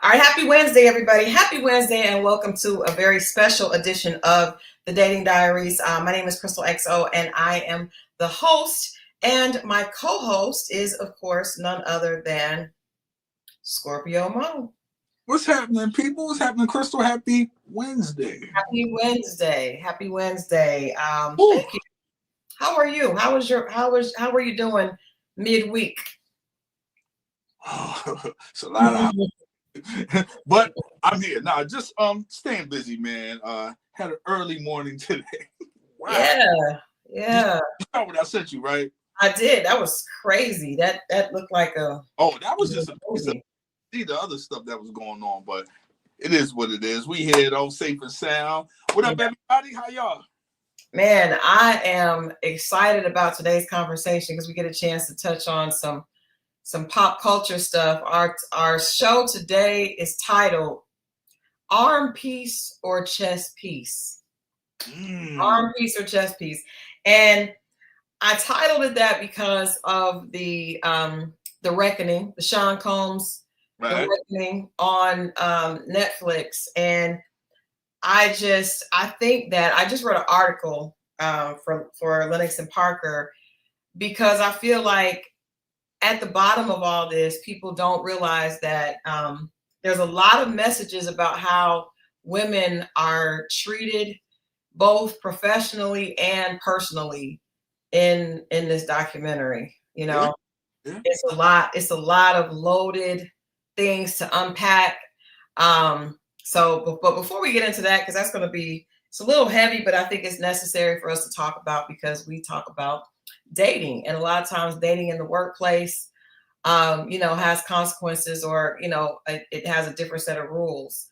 All right, happy Wednesday, everybody. Happy Wednesday, and welcome to a very special edition of the Dating Diaries. My name is Christal XO, and I am the host. And my co-host is, of course, none other than Scorpio Moe. What's happening, people? What's happening, Christal? Happy Wednesday. Happy Wednesday. Happy Wednesday. Thank you. How are you? How are you doing midweek? It's a lot of but I'm here. Nah, just staying busy, man. Had an early morning today. Wow. Yeah. You saw what I sent you, right? I did. That was crazy. That looked like a that was just see the other stuff that was going on, but it is what it is. We here though, safe and sound. What up, everybody? How y'all? Man, I am excited about today's conversation because we get a chance to touch on some pop culture stuff. Our show today is titled Arm Piece or Chest Piece. Arm Piece or Chest Piece. And I titled it that because of the Reckoning, the Sean Combs The Reckoning on Netflix. And I think that I just wrote an article for Lennox and Parker because I feel like at the bottom of all this, people don't realize that there's a lot of messages about how women are treated both professionally and personally in this documentary. You know, It's a lot of loaded things to unpack. But before we get into that, because that's going to be, it's a little heavy, but I think it's necessary for us to talk about because we talk about dating, and a lot of times dating in the workplace, has consequences, or it has a different set of rules.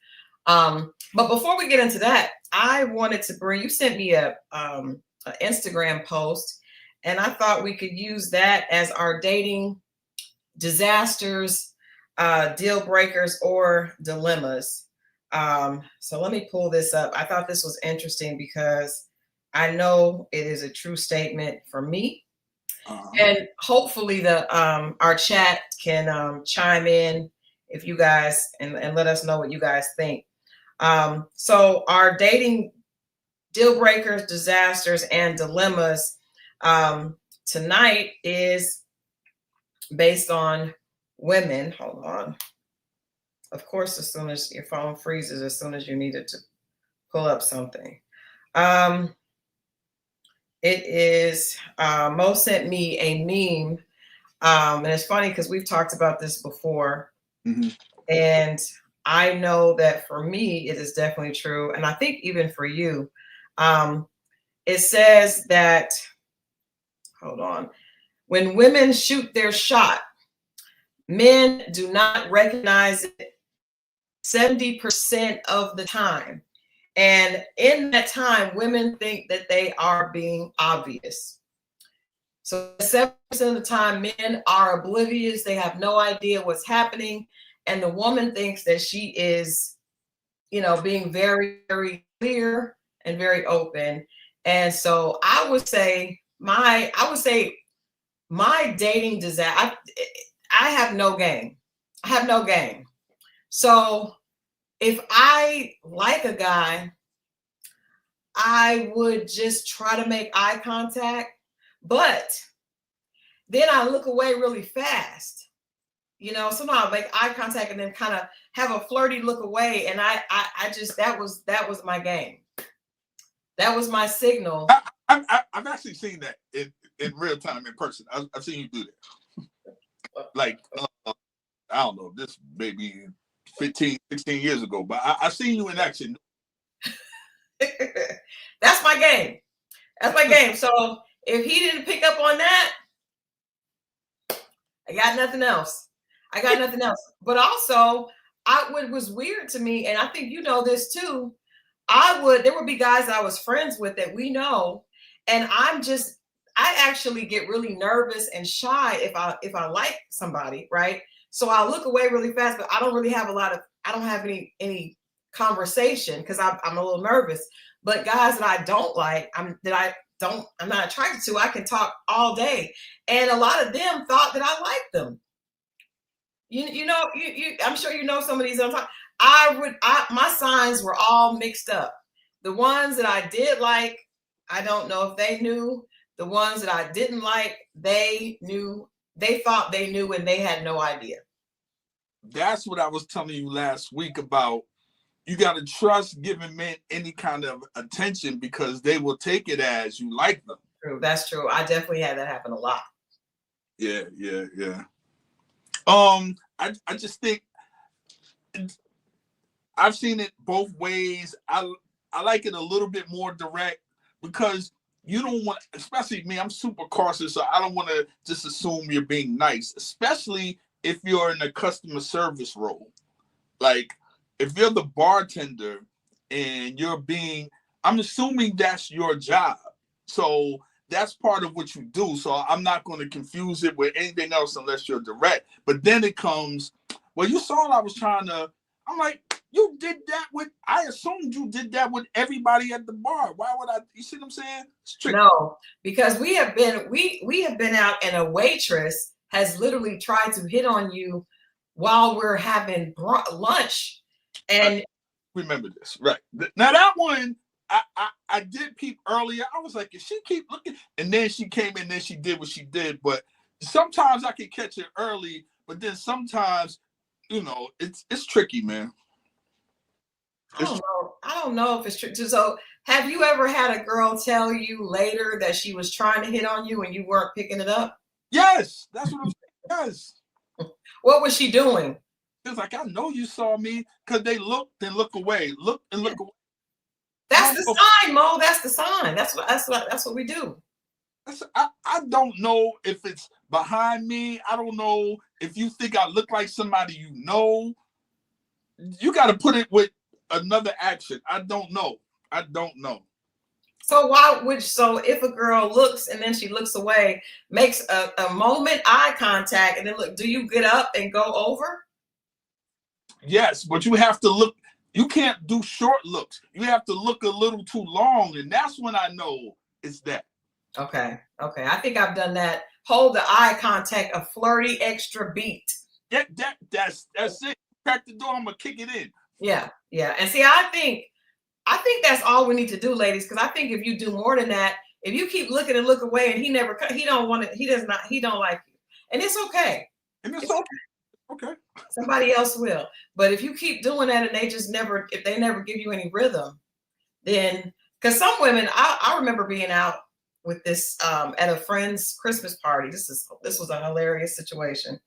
But before we get into that, I wanted to bring, you sent me a Instagram post, and I thought we could use that as our dating disasters, deal breakers, or dilemmas. So let me pull this up. I thought this was interesting because I know it is a true statement for me. And hopefully our chat can chime in if you guys and let us know what you guys think. So our dating deal breakers, disasters, and dilemmas tonight is based on women. Hold on. Of course, as soon as your phone freezes, as soon as you need it to pull up something. It is, Mo sent me a meme. And it's funny because we've talked about this before. Mm-hmm. And I know that for me, it is definitely true. And I think even for you, it says that, hold on, when women shoot their shot, men do not recognize it 70% of the time. And in that time, women think that they are being obvious. So 7% of the time, men are oblivious. They have no idea what's happening. And the woman thinks that she is, being very, very clear and very open. And so I would say my dating disaster, I have no game. I have no game. So if I like a guy, I would just try to make eye contact, but then I look away really fast. Sometimes I make eye contact and then kind of have a flirty look away. And I just, that was my game. That was my signal. I've actually seen that in real time, in person. I've seen you do that. Like, I don't know, this maybe 15, 16 years ago, but I've seen you in action. That's my game. That's my game. So if he didn't pick up on that, I got nothing else. But also, what was weird to me, and I think you know this too, there would be guys I was friends with that we know, and I actually get really nervous and shy if I like somebody, right? So I'll look away really fast, but I don't really have I don't have any conversation because I'm a little nervous. But guys that I don't like, I'm not attracted to, I can talk all day. And a lot of them thought that I liked them. I'm sure you know some of these. My signs were all mixed up. The ones that I did like, I don't know if they knew. The ones that I didn't like, they knew. They thought they knew, and they had no idea. That's what I was telling you last week about. You got to trust giving men any kind of attention because they will take it as you like them. True, that's true. I definitely had that happen a lot. Yeah. I just think I've seen it both ways. I like it a little bit more direct because you don't want, especially me, I'm super cautious, so I don't want to just assume you're being nice, especially if you're in a customer service role. Like, if you're the bartender and I'm assuming that's your job. So that's part of what you do. So I'm not going to confuse it with anything else unless you're direct. But then it comes, well, you saw what I was trying to, I'm like, you did that I assumed you did that with everybody at the bar. Why would I, you see what I'm saying? No, because we have been out and a waitress has literally tried to hit on you while we're having lunch. And remember this, right? Now that one, I did peep earlier. I was like, if she keep looking, and then she came in, then she did what she did. But sometimes I can catch it early, but then sometimes, it's tricky, man. I don't know if it's true. So have you ever had a girl tell you later that she was trying to hit on you and you weren't picking it up? Yes, that's what I'm saying. Yes. What was she doing? It's like, I know you saw me, because they look, then look away. Look and look away. That's the sign, Mo. That's the sign. That's what we do. I don't know if it's behind me. I don't know if you think I look like somebody you know. You got to put it with another action. I don't know. So if a girl looks and then she looks away, makes a moment eye contact, and then look, do you get up and go over? Yes, but you have to look. You can't do short looks. You have to look a little too long, and that's when I know it's that. Okay. I think I've done that. Hold the eye contact, a flirty extra beat. That's it. Crack the door, I'm gonna kick it in. Yeah. And see, I think that's all we need to do, ladies, because I think if you do more than that, if you keep looking and look away and he don't want it, he don't like you. And it's okay. And it's okay. Okay. Somebody else will. But if you keep doing that and if they never give you any rhythm, then, because some women, I remember being out with this at a friend's Christmas party. This was a hilarious situation.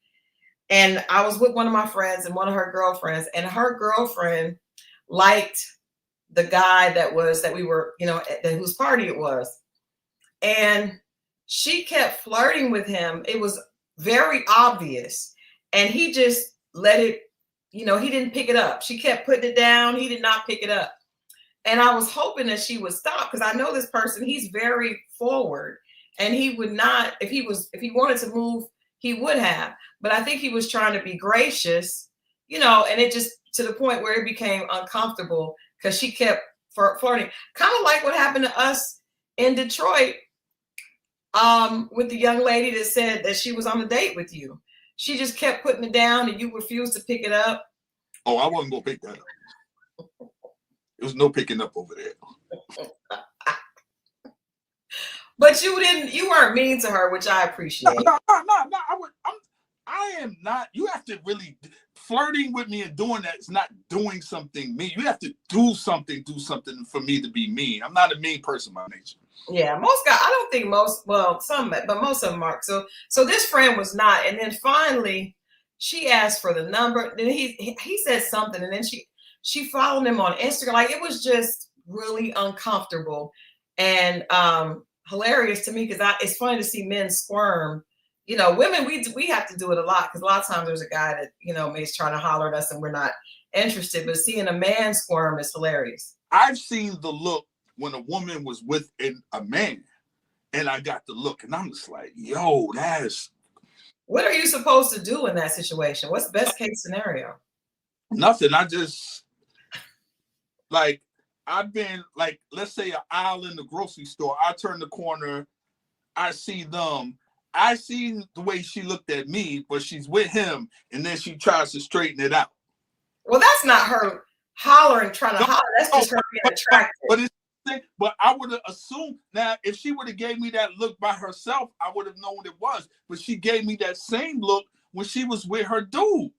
And I was with one of my friends and one of her girlfriends, and her girlfriend liked the guy that we were, whose party it was. And she kept flirting with him. It was very obvious. And he just let it, he didn't pick it up. She kept putting it down. He did not pick it up. And I was hoping that she would stop, because I know this person, he's very forward, and he would not, if he wanted to move, he would have. But I think he was trying to be gracious, and it just to the point where it became uncomfortable because she kept flirting. Kind of like what happened to us in Detroit with the young lady that said that she was on a date with you. She just kept putting it down and you refused to pick it up. Oh, I wasn't going to pick that up. There was no picking up over there. But you weren't mean to her, which I appreciate. No. I am not. You have to really, flirting with me and doing that is not doing something mean. You have to do something for me to be mean. I'm not a mean person by nature. Yeah, most guys, I don't think some, but most of them are. So this friend was not. And then finally she asked for the number. Then he said something, and then she followed him on Instagram. Like, it was just really uncomfortable and hilarious to me, because it's funny to see men squirm. Women, we have to do it a lot, because a lot of times there's a guy that maybe is trying to holler at us and we're not interested. But seeing a man squirm is hilarious. I've seen the look when a woman was with a man, and I got the look, and I'm just like, yo, that's. What are you supposed to do in that situation? What's the best case scenario? Nothing. I just, like, I've been, like, let's say an aisle in the grocery store. I turn the corner, I see them. I seen the way she looked at me, but she's with him, and then she tries to straighten it out. Well, that's not her hollering, trying to holler. That's just her being attracted. But I would have assumed now if she would have gave me that look by herself, I would have known what it was. But she gave me that same look when she was with her dude.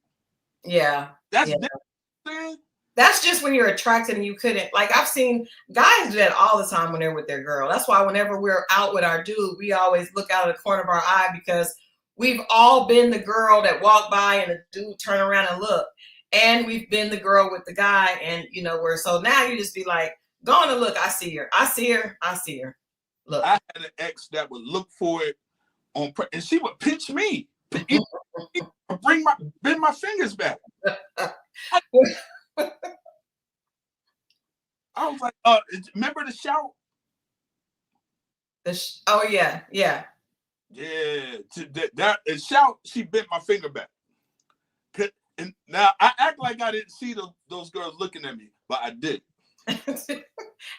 Yeah. That's different. That's just when you're attracted and you couldn't. Like, I've seen guys do that all the time when they're with their girl. That's why whenever we're out with our dude, we always look out of the corner of our eye, because we've all been the girl that walked by and the dude turn around and look. And we've been the girl with the guy, and you know, so now you just be like, go on and look, I see her. I see her. I see her. Look. I had an ex that would look for it and she would pinch me. Bend my fingers back. I was like, remember the shout? Oh yeah. Yeah. That shout, she bent my finger back. And now I act like I didn't see those girls looking at me, but I did.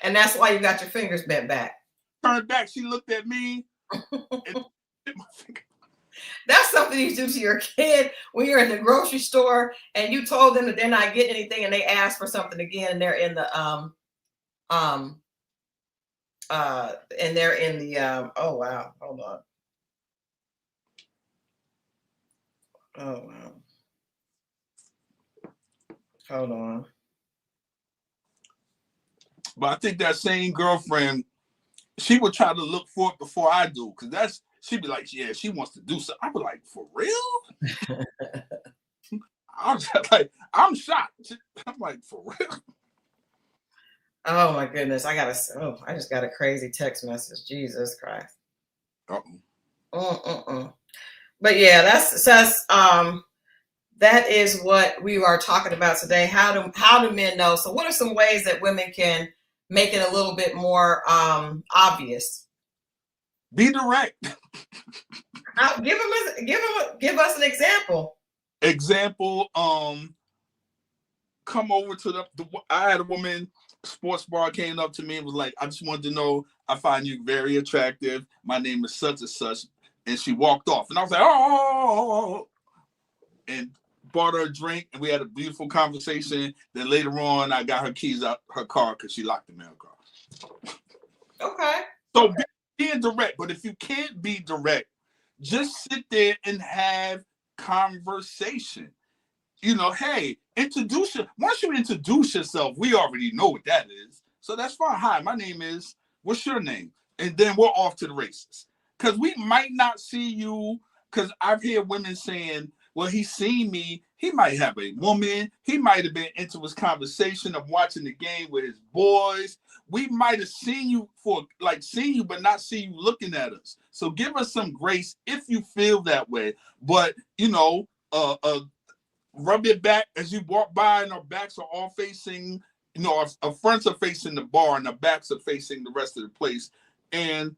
And that's why you got your fingers bent back. Turned back, she looked at me and bit my finger. That's something you do to your kid when you're in the grocery store and you told them that they're not getting anything and they ask for something again, and they're in the oh wow, hold on. Oh wow. Hold on. But I think that same girlfriend, she would try to look for it before I do, because she'd be like, yeah, she wants to do something. I was like, for real? I was just like, I'm shocked. I'm like, for real? Oh my goodness. I just got a crazy text message. Jesus Christ. But yeah, that is what we are talking about today. How do men know? So what are some ways that women can make it a little bit more obvious? Be direct. Give us an example. Come over to I had a woman, sports bar, came up to me and was like, I just wanted to know, I find you very attractive. My name is such and such. And she walked off. And I was like, oh. And bought her a drink, and we had a beautiful conversation. Then later on, I got her keys out her car because she locked them in her car. Okay. So being direct, but if you can't be direct, just sit there and have conversation. You know, hey, once you introduce yourself, we already know what that is. So that's fine. Hi, my name is, what's your name? And then we're off to the races. Because we might not see you, because I've heard women saying, well, he's seen me. He might have a woman. He might have been into his conversation of watching the game with his boys. We might have seen you but not see you looking at us. So give us some grace if you feel that way. But, you know, rub your back as you walk by, and our backs are all facing, you know, our fronts are facing the bar and our backs are facing the rest of the place. And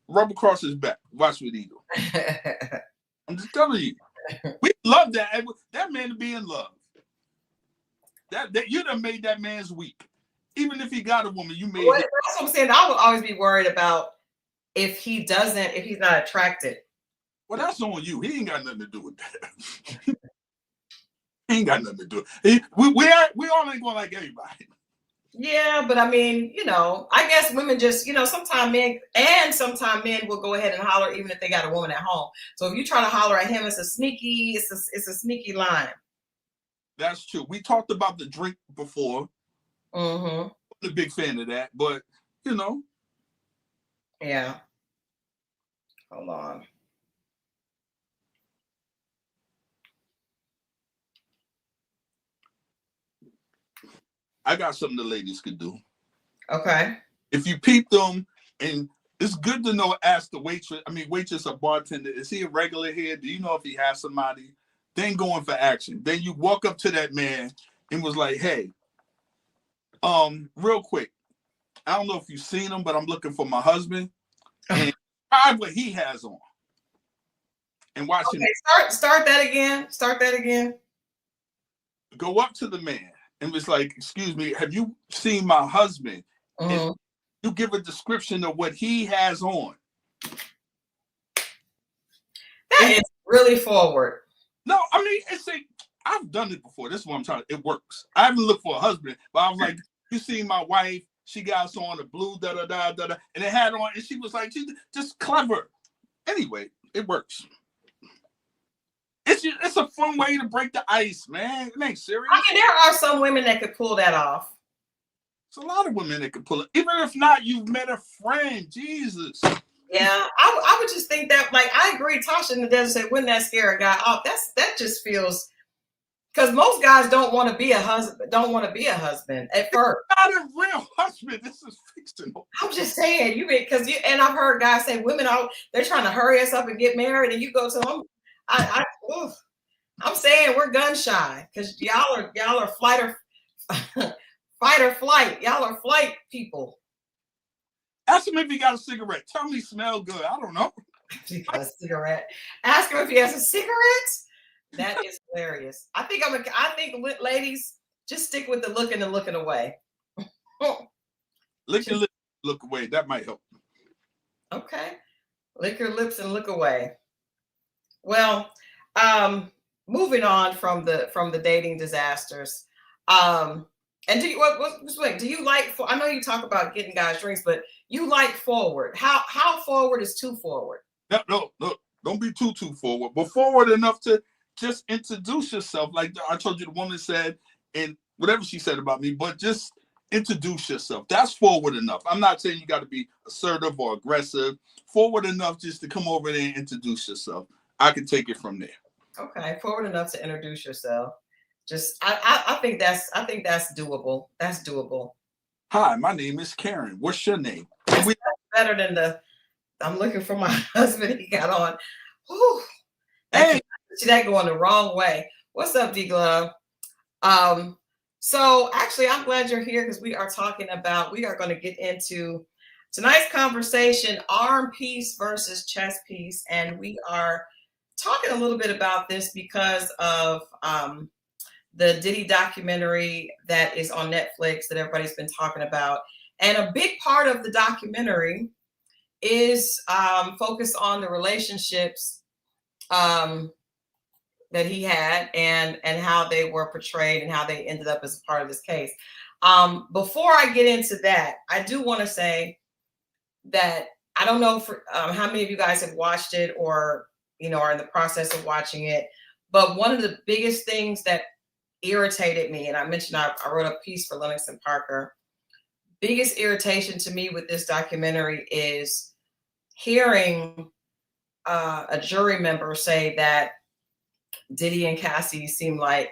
rub across his back. Watch what he do. I'm just telling you. We love that. That man to be in love. That you done made that man's week. Even if he got a woman, you made it. That's what I'm saying. I would always be worried about if he's not attracted. Well, that's on you. He ain't got nothing to do with that. He ain't got nothing to do. We all ain't going like everybody. Yeah, but I mean, you know, I guess women just, you know, sometimes men will go ahead and holler even if they got a woman at home. So if you try to holler at him, it's a sneaky line. That's true. We talked about the drink before. Mm-hmm. I'm a big fan of that, but you know. Yeah. Hold on. I got something the ladies could do. Okay. If you peep them, and it's good to know, ask the waitress or bartender, is he a regular here? Do you know if he has somebody? Then going for action. Then you walk up to that man and was like, hey, real quick, I don't know if you've seen him, but I'm looking for my husband. And try what he has on. And watch him. Start that again. Start that again. Go up to the man and was like, excuse me, have you seen my husband? Mm-hmm. And you give a description of what he has on. is really forward. No, I mean, I've done it before. This is what I'm trying to. It works. I haven't looked for a husband, but I was like, you see my wife. She got us on the blue da da da da da, and it had on, and she was like, she's just clever. Anyway, it works. It's a fun way to break the ice, man. It ain't serious. I mean, there are some women that could pull that off. It's a lot of women that can pull it. Even if not, you've met a friend. Jesus. Yeah, I would just think that, like, I agree. Tasha in the desert said, wouldn't that scare a guy off? That just feels, because most guys don't want to be a husband, at first. Not a real husband. This is fictional. I'm just saying, and I've heard guys say women they're trying to hurry us up and get married, and you go to them. I'm saying we're gun shy because y'all are fight or flight. Y'all are flight people. Ask him if he got a cigarette. Tell me he smell good. I don't know. If he got a cigarette. Ask him if he has a cigarette. That is hilarious. I think ladies, just stick with the looking and looking away. Lick your lips, look away. That might help. Okay. Lick your lips and look away. Well, moving on from the dating disasters. And do you like, I know you talk about getting guys drinks, but you like forward. How forward is too forward? No, don't be too forward, but forward enough to just introduce yourself. Like I told you, the woman said, and whatever she said about me, but just introduce yourself. That's forward enough. I'm not saying you got to be assertive or aggressive. Forward enough just to come over there and introduce yourself. I can take it from there. Okay, forward enough to introduce yourself. Just I think that's doable. That's doable. Hi, my name is Karen. What's your name? That's better than I'm looking for my husband he got on. Whew. That going the wrong way. What's up, D Glove? So actually I'm glad you're here because we are going to get into tonight's conversation, arm piece versus chest piece. And we are talking a little bit about this because of the Diddy documentary that is on Netflix that everybody's been talking about. And a big part of the documentary is focused on the relationships that he had and how they were portrayed and how they ended up as a part of this case. Before I get into that, I do want to say that I don't know how many of you guys have watched it or are in the process of watching it, but one of the biggest things that irritated me, and I mentioned I wrote a piece for Lennox and Parker, biggest irritation to me with this documentary is hearing a jury member say that Diddy and Cassie seemed like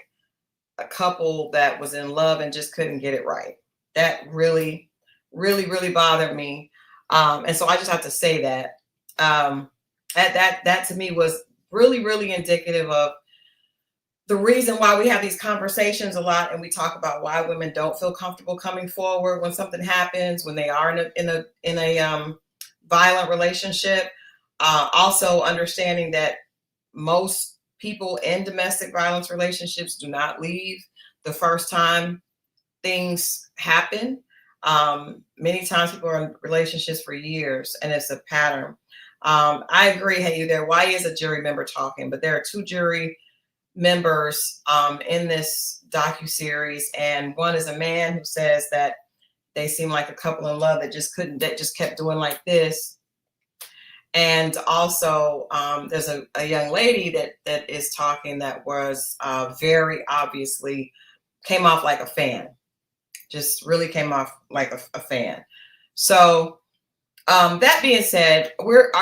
a couple that was in love and just couldn't get it right. That really, really, really bothered me. And so I just have to say that that to me was really, really indicative of the reason why we have these conversations a lot, and we talk about why women don't feel comfortable coming forward when something happens, when they are in a violent relationship. Also understanding that most people in domestic violence relationships do not leave the first time things happen. Many times people are in relationships for years, and it's a pattern. I agree. Hey, you there? Why is a jury member talking? But there are two jury members in this docuseries, and one is a man who says that they seem like a couple in love that just kept doing like this. And also there's a young lady that is talking that was very obviously came off like a fan, just really came off like a fan. So that being said,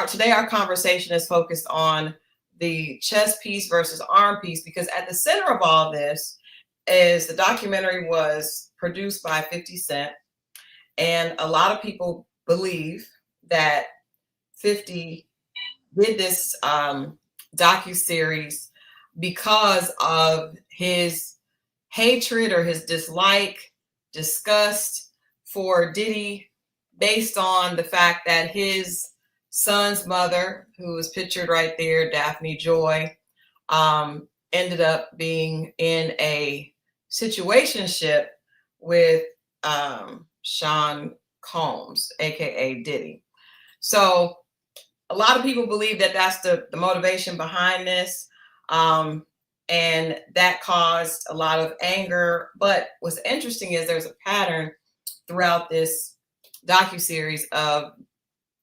today our conversation is focused on the chest piece versus arm piece, because at the center of all this is the documentary was produced by 50 Cent. And a lot of people believe that 50 did this docuseries because of his hatred or his disgust for Diddy, based on the fact that his son's mother, who is pictured right there, Daphne Joy, ended up being in a situationship with Sean Combs, aka Diddy. So a lot of people believe that that's the motivation behind this. And that caused a lot of anger. But what's interesting is there's a pattern throughout this docuseries of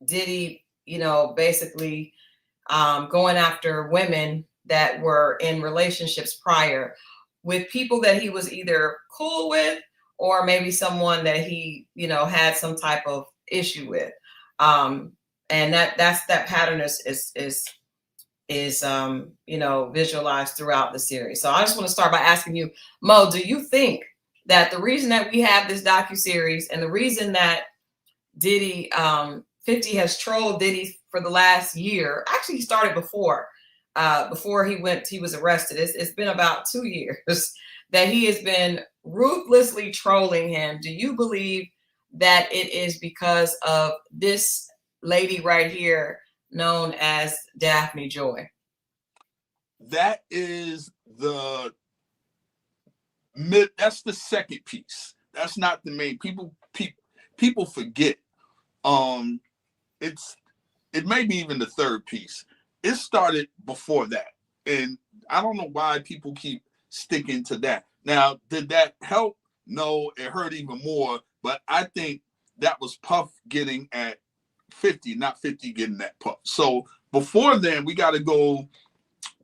Diddy, basically going after women that were in relationships prior with people that he was either cool with or maybe someone that he, had some type of issue with. And that pattern is visualized throughout the series. So I just want to start by asking you, Mo, do you think that the reason that we have this docuseries and the reason that Diddy 50 has trolled Diddy for the last year, actually he started before he was arrested. It's been about 2 years that he has been ruthlessly trolling him. Do you believe that it is because of this lady right here known as Daphne Joy? That's the second piece. That's not the main. People forget. It may be even the third piece. It started before that, and I don't know why people keep sticking to that. Now, did that help? No, it hurt even more. But I think that was Puff getting at 50, not 50 getting at Puff. So before then, we got to go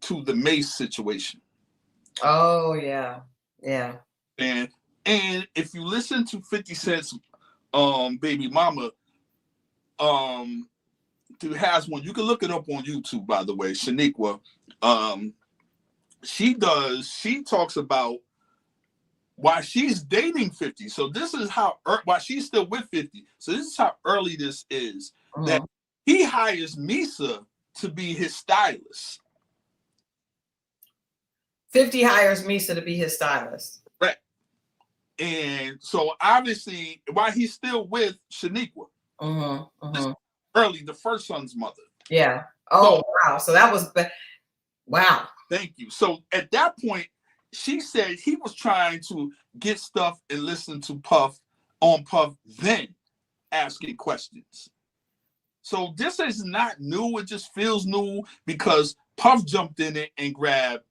to the Mace situation. Oh yeah. And if you listen to 50 Cent's baby mama, who has one, you can look it up on YouTube, by the way, Shaniqua. She talks about why she's dating 50. So this is how why she's still with 50. So this is how early this is. That he hires Misa to be his stylist. 50 hires Misa to be his stylist. Right. And so obviously, why he's still with Shaniqua. Early, the first son's mother. Yeah. Oh, wow. So that was, wow. Thank you. So at that point, she said he was trying to get stuff and listen to Puff, then asking questions. So this is not new. It just feels new because Puff jumped in it and grabbed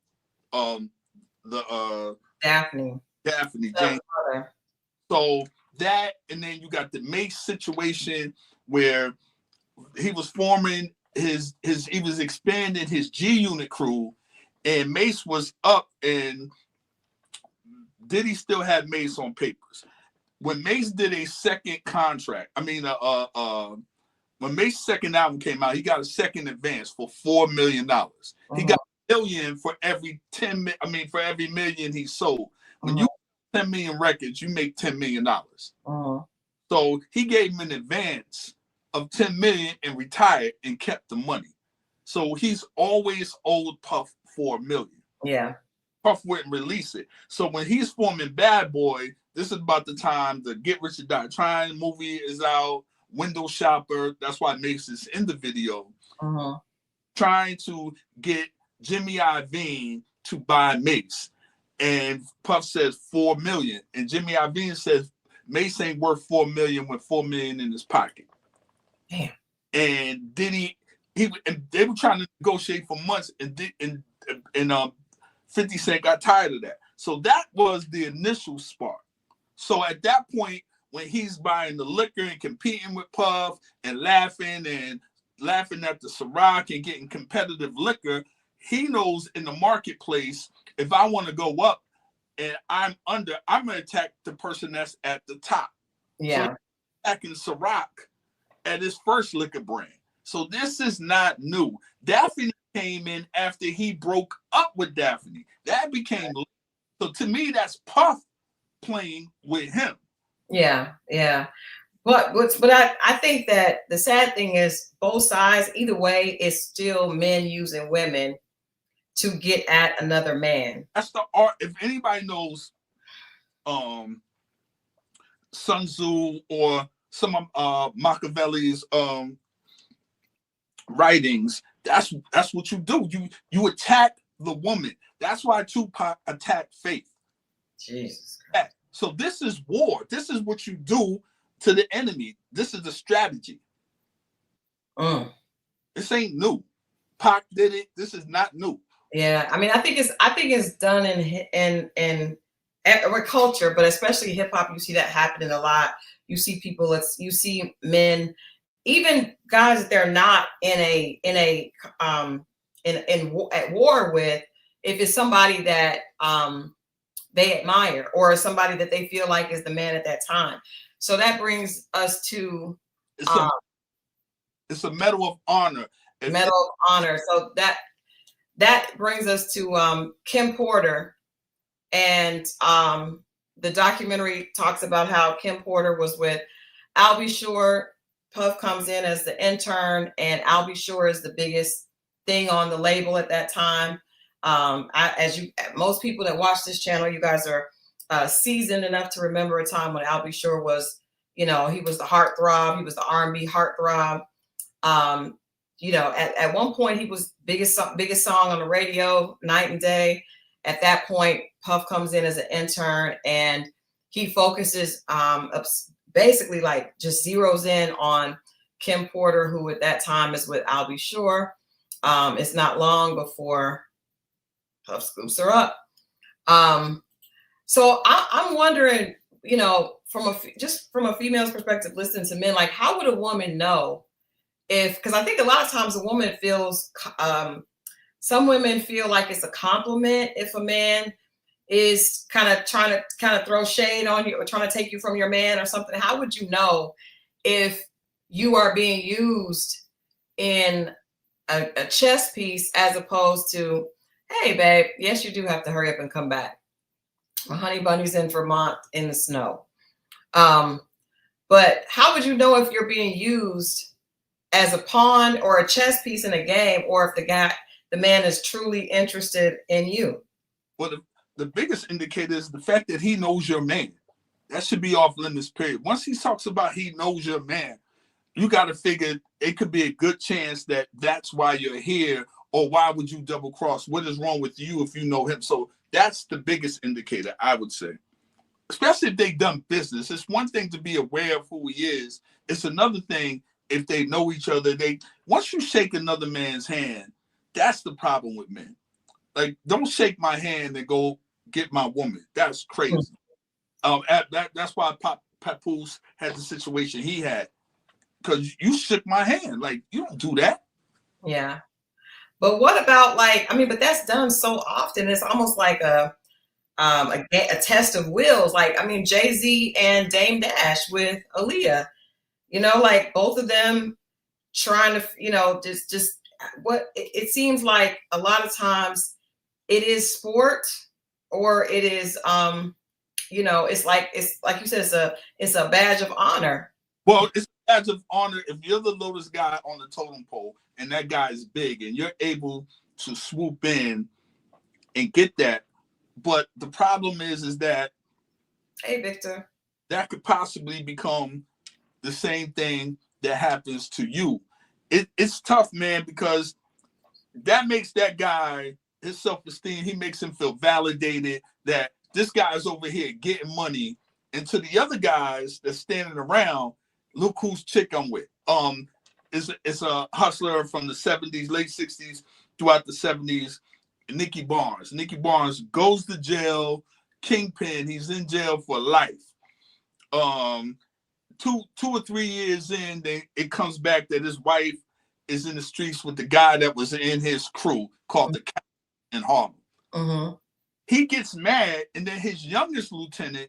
the Daphne Jane. So that, and then you got the Mace situation where he was forming he was expanding his G Unit crew, and Mace was up, and Diddy still had Mace on papers. When Mace did a second contract, when Mace's second album came out, he got a second advance for $4 million. He got $1 million for every for every million he sold. When you 10 million records, you make $10 million. So he gave him an advance of 10 million and retired and kept the money. So he's always owed Puff $4 million. Yeah. Puff wouldn't release it. So when he's forming Bad Boy, this is about the time the Get Rich or Die Trying movie is out. Window Shopper, that's why Mace is in the video. Trying to get Jimmy Iovine to buy Mace. And Puff says $4 million. And Jimmy Iovine says Mace ain't worth $4 million with $4 million in his pocket. Damn. And Diddy, they were trying to negotiate for months, and 50 Cent got tired of that. So that was the initial spark. So at that point, when he's buying the liquor and competing with Puff and laughing at the Ciroc and getting competitive liquor, he knows in the marketplace, if I want to go up and I'm going to attack the person that's at the top. Yeah. So attacking Ciroc at his first liquor brand. So this is not new. Daphne came in after he broke up with Daphne. That became, so to me, that's Puff playing with him. Yeah. But I think that the sad thing is both sides, either way, it's still men using women to get at another man. That's the art. If anybody knows Sun Tzu or some of Machiavelli's writings, that's what you do. You attack the woman. That's why Tupac attacked Faith. Jesus. So this is war. This is what you do to the enemy. This is the strategy. This ain't new. Pac did it. This is not new. Yeah, I mean, I think it's done in every culture, but especially hip hop. You see that happening a lot. You see people. You see men, even guys that they're not at war with. If it's somebody that they admire or somebody that they feel like is the man at that time. So that brings us to it's a medal of honor. Medal of honor. So that brings us to Kim Porter, and the documentary talks about how Kim Porter was with Al B. Sure. Puff comes in as the intern, and Al B. Sure is the biggest thing on the label at that time. Most people that watch this channel, you guys are seasoned enough to remember a time when Al B. Sure was, he was the heartthrob. He was the R&B heartthrob. At one point he was biggest song on the radio, night and day. At that point, Puff comes in as an intern, and he focuses basically like just zeroes in on Kim Porter, who at that time is with Al B. Sure. It's not long before Puff scoops her up. So I'm wondering, from a female's perspective, listening to men, like, how would a woman know because I think a lot of times a woman feels, some women feel like it's a compliment if a man is kind of trying to throw shade on you or trying to take you from your man or something. How would you know if you are being used in a chess piece as opposed to, hey, babe, yes, you do have to hurry up and come back. My honey bunny's in Vermont in the snow. But how would you know if you're being used as a pawn or a chess piece in a game, or if the man is truly interested in you? Well, the biggest indicator is the fact that he knows your man. That should be off limits, period. Once he talks about he knows your man, you got to figure it could be a good chance that that's why you're here, or why would you double cross? What is wrong with you if you know him? So that's the biggest indicator, I would say. Especially if they've done business. It's one thing to be aware of who he is. It's another thing if they know each other. Once you shake another man's hand, that's the problem with men. Like, don't shake my hand and go get my woman. That's crazy. That's why Papoose had the situation he had, because you shook my hand. Like, you don't do that. Yeah. But what about but that's done so often. It's almost like a test of wills. Jay-Z and Dame Dash with Aaliyah, both of them trying to, just what it seems like a lot of times it is sport, or it is, it's like you said, it's a badge of honor. Well, it's a badge of honor if you're the lowest guy on the totem pole and that guy is big and you're able to swoop in and get that. But the problem is that, hey, Victor, that could possibly become the same thing that happens to you. It's tough, man, because that makes that guy, his self-esteem, he makes him feel validated that this guy is over here getting money. And to the other guys that's standing around, look whose chick I'm with. It's a hustler from the 70s, late 60s, throughout the 70s, Nicky Barnes. Nicky Barnes goes to jail, kingpin. He's in jail for life. 2 or 3 years in, it comes back that his wife is in the streets with the guy that was in his crew called the Captain in Harlem. Mm-hmm. He gets mad, and then his youngest lieutenant,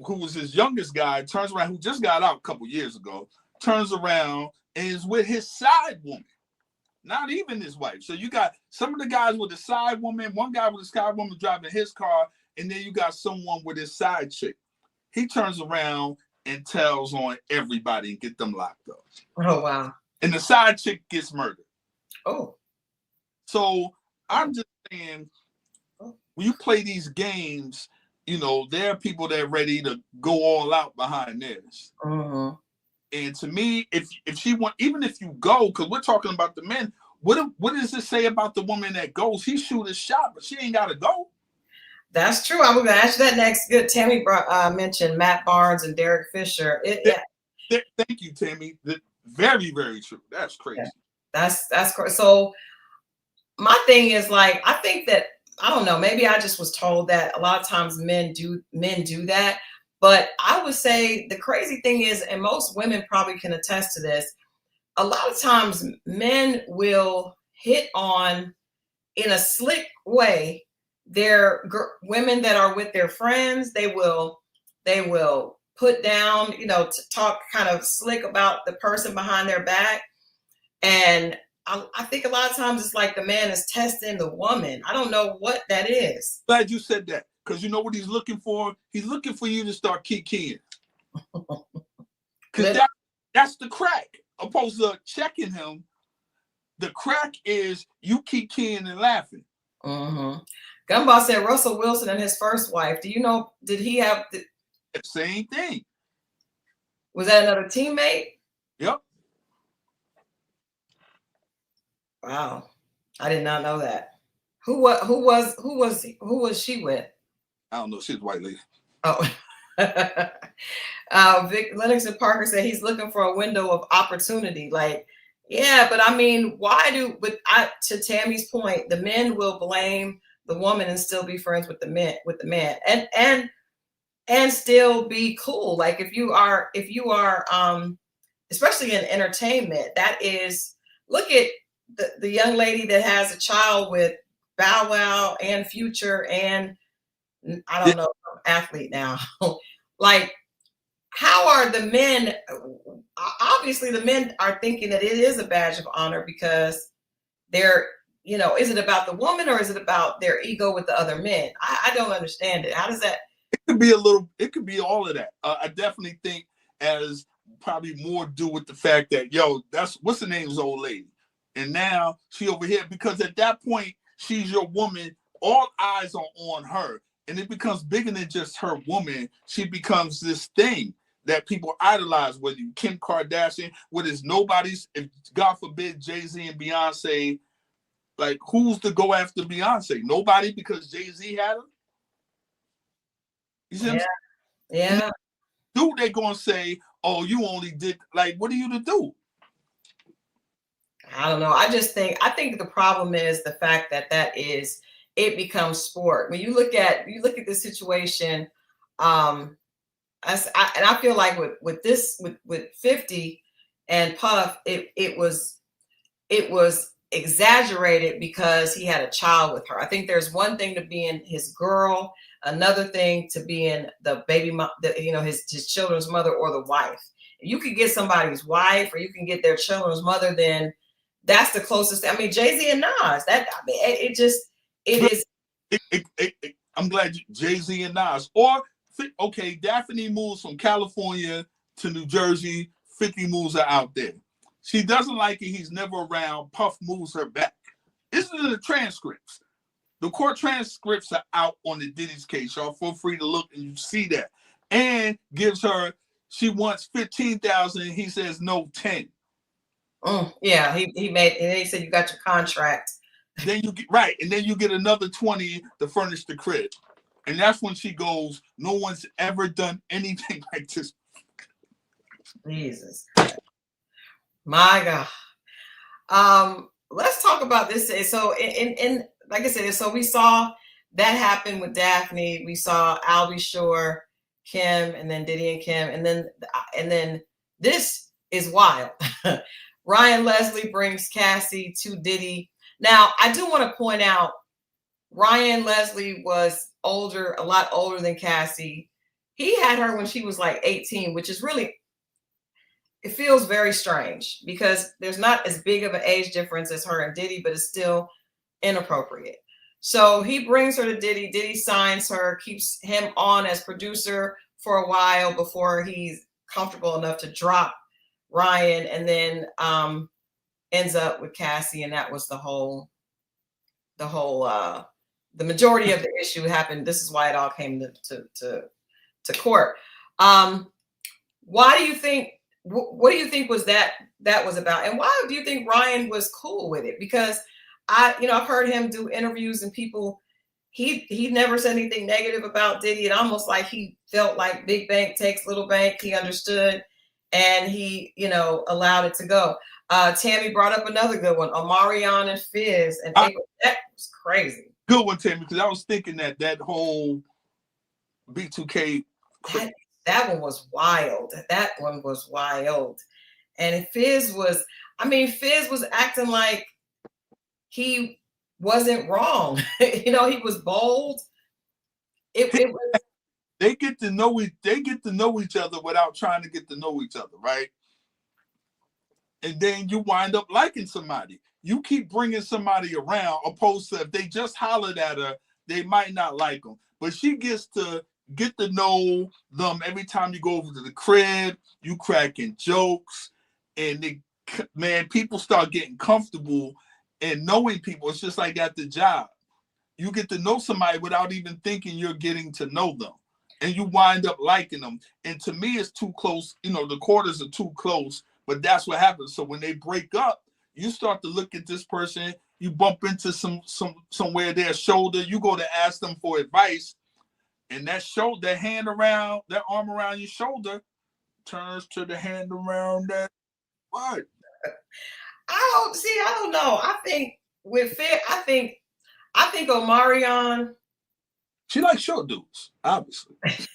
who was his youngest guy, turns around, who just got out a couple years ago, turns around and is with his side woman, not even his wife. So you got some of the guys with the side woman, one guy with a side woman driving his car, and then you got someone with his side chick. He turns around and tells on everybody and get them locked up. Oh, wow. And the side chick gets murdered. Oh. So I'm just saying, when you play these games, there are people that are ready to go all out behind this. Mm-hmm. And to me, if she want, even if you go, because we're talking about the men, what does it say about the woman that goes? He shoot his shot, but she ain't got to go. That's true. I'm going to ask you that next. Good. Tammy mentioned Matt Barnes and Derek Fisher. Thank you, Tammy. Very, very true. That's crazy. Yeah. That's correct. So my thing is like, I think that, I don't know, maybe I just was told that a lot of times men do that. But I would say the crazy thing is, and most women probably can attest to this, a lot of times men will hit on, in a slick way, their women that are with their friends. They will put down, to talk kind of slick about the person behind their back. And I think a lot of times it's like the man is testing the woman. I don't know what that is. Glad you said that, because you know what he's looking for? He's looking for you to start kikiing. Because that's the crack. Opposed to checking him, the crack is you kikiing and laughing. Mm-hmm. Gumball said Russell Wilson and his first wife. Do you know, did he have the same thing? Was that another teammate? Yep. Wow, I did not know that. Who was she with? I don't know. She's a white lady. Oh. Vic Lennox and Parker said he's looking for a window of opportunity. Like, yeah, but I mean, to Tammy's point, the men will blame the woman and still be friends with the man, and still be cool. Like if you are, especially in entertainment, that is, look at the young lady that has a child with Bow Wow and Future and I don't know, athlete now. Like, how are the men? Obviously, the men are thinking that it is a badge of honor because they're, is it about the woman or is it about their ego with the other men? I don't understand it. How does that? It could be all of that. I definitely think as probably more do with the fact that, that's what's the name's old lady. And now she over here, because at that point, she's your woman. All eyes are on her. And it becomes bigger than just her woman. She becomes this thing that people idolize, whether you Kim Kardashian, whether it's nobody's, if God forbid Jay-Z and Beyonce, like who's to go after Beyonce? Nobody, because Jay-Z had her? You see Yeah. Dude, they're going to say, oh, you only did, like, what are you to do? I don't know. I think the problem is the fact that it becomes sport. When you look at the situation, and I feel like with 50 and Puff, it was exaggerated because he had a child with her. I think there's one thing to being his girl, another thing to being the baby mom, his children's mother or the wife. If you could get somebody's wife or you can get their children's mother, then that's the closest. I mean, Jay-Z and Nas. I'm glad Jay-Z and Nas. Or okay, Daphne moves from California to New Jersey. 50 moves her out there. She doesn't like it. He's never around. Puff moves her back. This is in the transcripts. The court transcripts are out on the Diddy's case. Y'all feel free to look and you see that. And gives her, she wants 15,000. He says no, 10. Yeah, he said you got your contract. Then you get right, and then you get another 20 to furnish the crib. And that's when she goes, no one's ever done anything like this. Jesus. My God. Let's talk about this. So in like I said, so we saw that happen with Daphne. We saw Albie Shore, Kim, and then Diddy and Kim, and then this is wild. Ryan Leslie brings Cassie to Diddy. Now, I do want to point out Ryan Leslie was a lot older than Cassie. He had her when she was like 18, which is really, it feels very strange because there's not as big of an age difference as her and Diddy, but it's still inappropriate. So he brings her to Diddy. Diddy signs her, keeps him on as producer for a while before he's comfortable enough to drop Ryan, and then ends up with Cassie, and that was the majority of the issue happened. This is why it all came to court. Why do you think? What do you think was that was about, and why do you think Ryan was cool with it? Because I've heard him do interviews and people. He never said anything negative about Diddy. It almost like he felt like big bank takes little bank. He understood. And he, allowed it to go. Tammy brought up another good one, Omarion and Fizz and April. That was crazy. Good one, Tammy, because I was thinking that whole B2K. That one was wild. That one was wild. And Fizz was acting like he wasn't wrong. He was bold. It was. They get to know each other without trying to get to know each other, right? And then you wind up liking somebody. You keep bringing somebody around, opposed to if they just hollered at her, they might not like them. But she gets to get to know them every time you go over to the crib. You cracking jokes, and people start getting comfortable and knowing people. It's just like at the job. You get to know somebody without even thinking you're getting to know them. And you wind up liking them. And to me, it's too close. The quarters are too close, but that's what happens. So when they break up, you start to look at this person, you bump into somewhere their shoulder, you go to ask them for advice, and that arm around your shoulder turns to the hand around that what? I don't know. I think with Fizz, I think Omarion. She likes short dudes, obviously.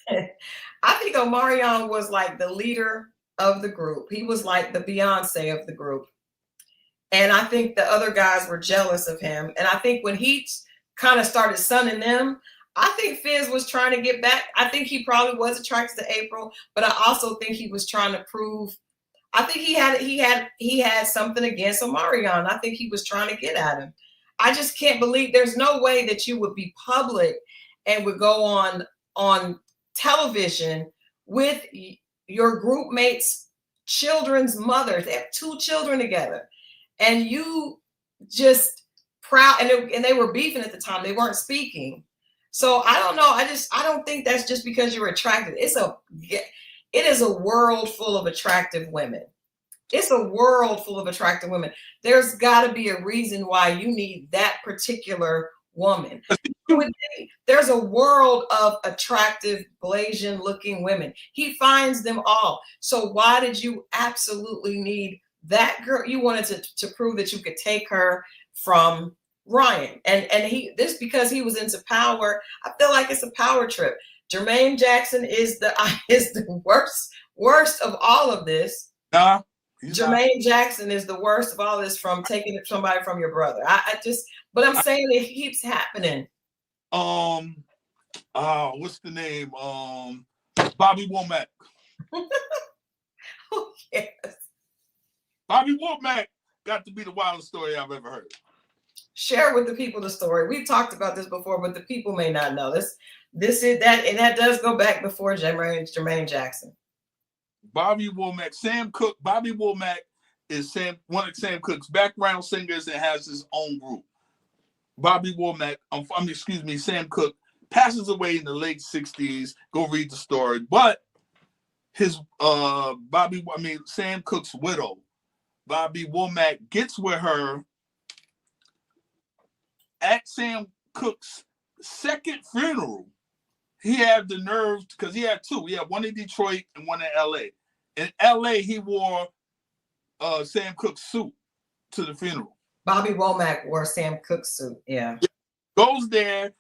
I think Omarion was like the leader of the group. He was like the Beyonce of the group. And I think the other guys were jealous of him. And I think when he kind of started sunning them, I think Fizz was trying to get back. I think he probably was attracted to April, but I also think he was trying to prove. I think he had something against Omarion. I think he was trying to get at him. I just can't believe there's no way that you would be public and would go on television with your group mates' children's mothers. They have 2 children together, and you just proud. And they were beefing at the time. They weren't speaking. So I don't know. I don't think that's just because you're attracted. It is a world full of attractive women. It's a world full of attractive women. There's got to be a reason why you need that particular woman. There's a world of attractive, Blasian-looking women. He finds them all. So why did you absolutely need that girl? You wanted to prove that you could take her from Ryan. And this because he was into power. I feel like it's a power trip. Jermaine Jackson is the worst of all of this. Nah. Jermaine Jackson is the worst of all this from taking somebody from your brother. But I'm saying it keeps happening. What's the name? Bobby Womack. Oh, yes. Bobby Womack got to be the wildest story I've ever heard. Share with the people the story. We've talked about this before, but the people may not know this. This is that, and that does go back before Jermaine Jackson. Bobby Womack, Sam Cooke. Bobby Womack is one of Sam Cooke's background singers and has his own group. Bobby Womack, Sam Cooke passes away in the late 60s. Go read the story. But his Sam Cooke's widow, Bobby Womack, gets with her at Sam Cooke's second funeral. He had the nerve, because he had 2. He had one in Detroit and one in LA. In LA, he wore Sam Cooke's suit to the funeral. Bobby Womack wore Sam Cooke's suit. Yeah. Goes there,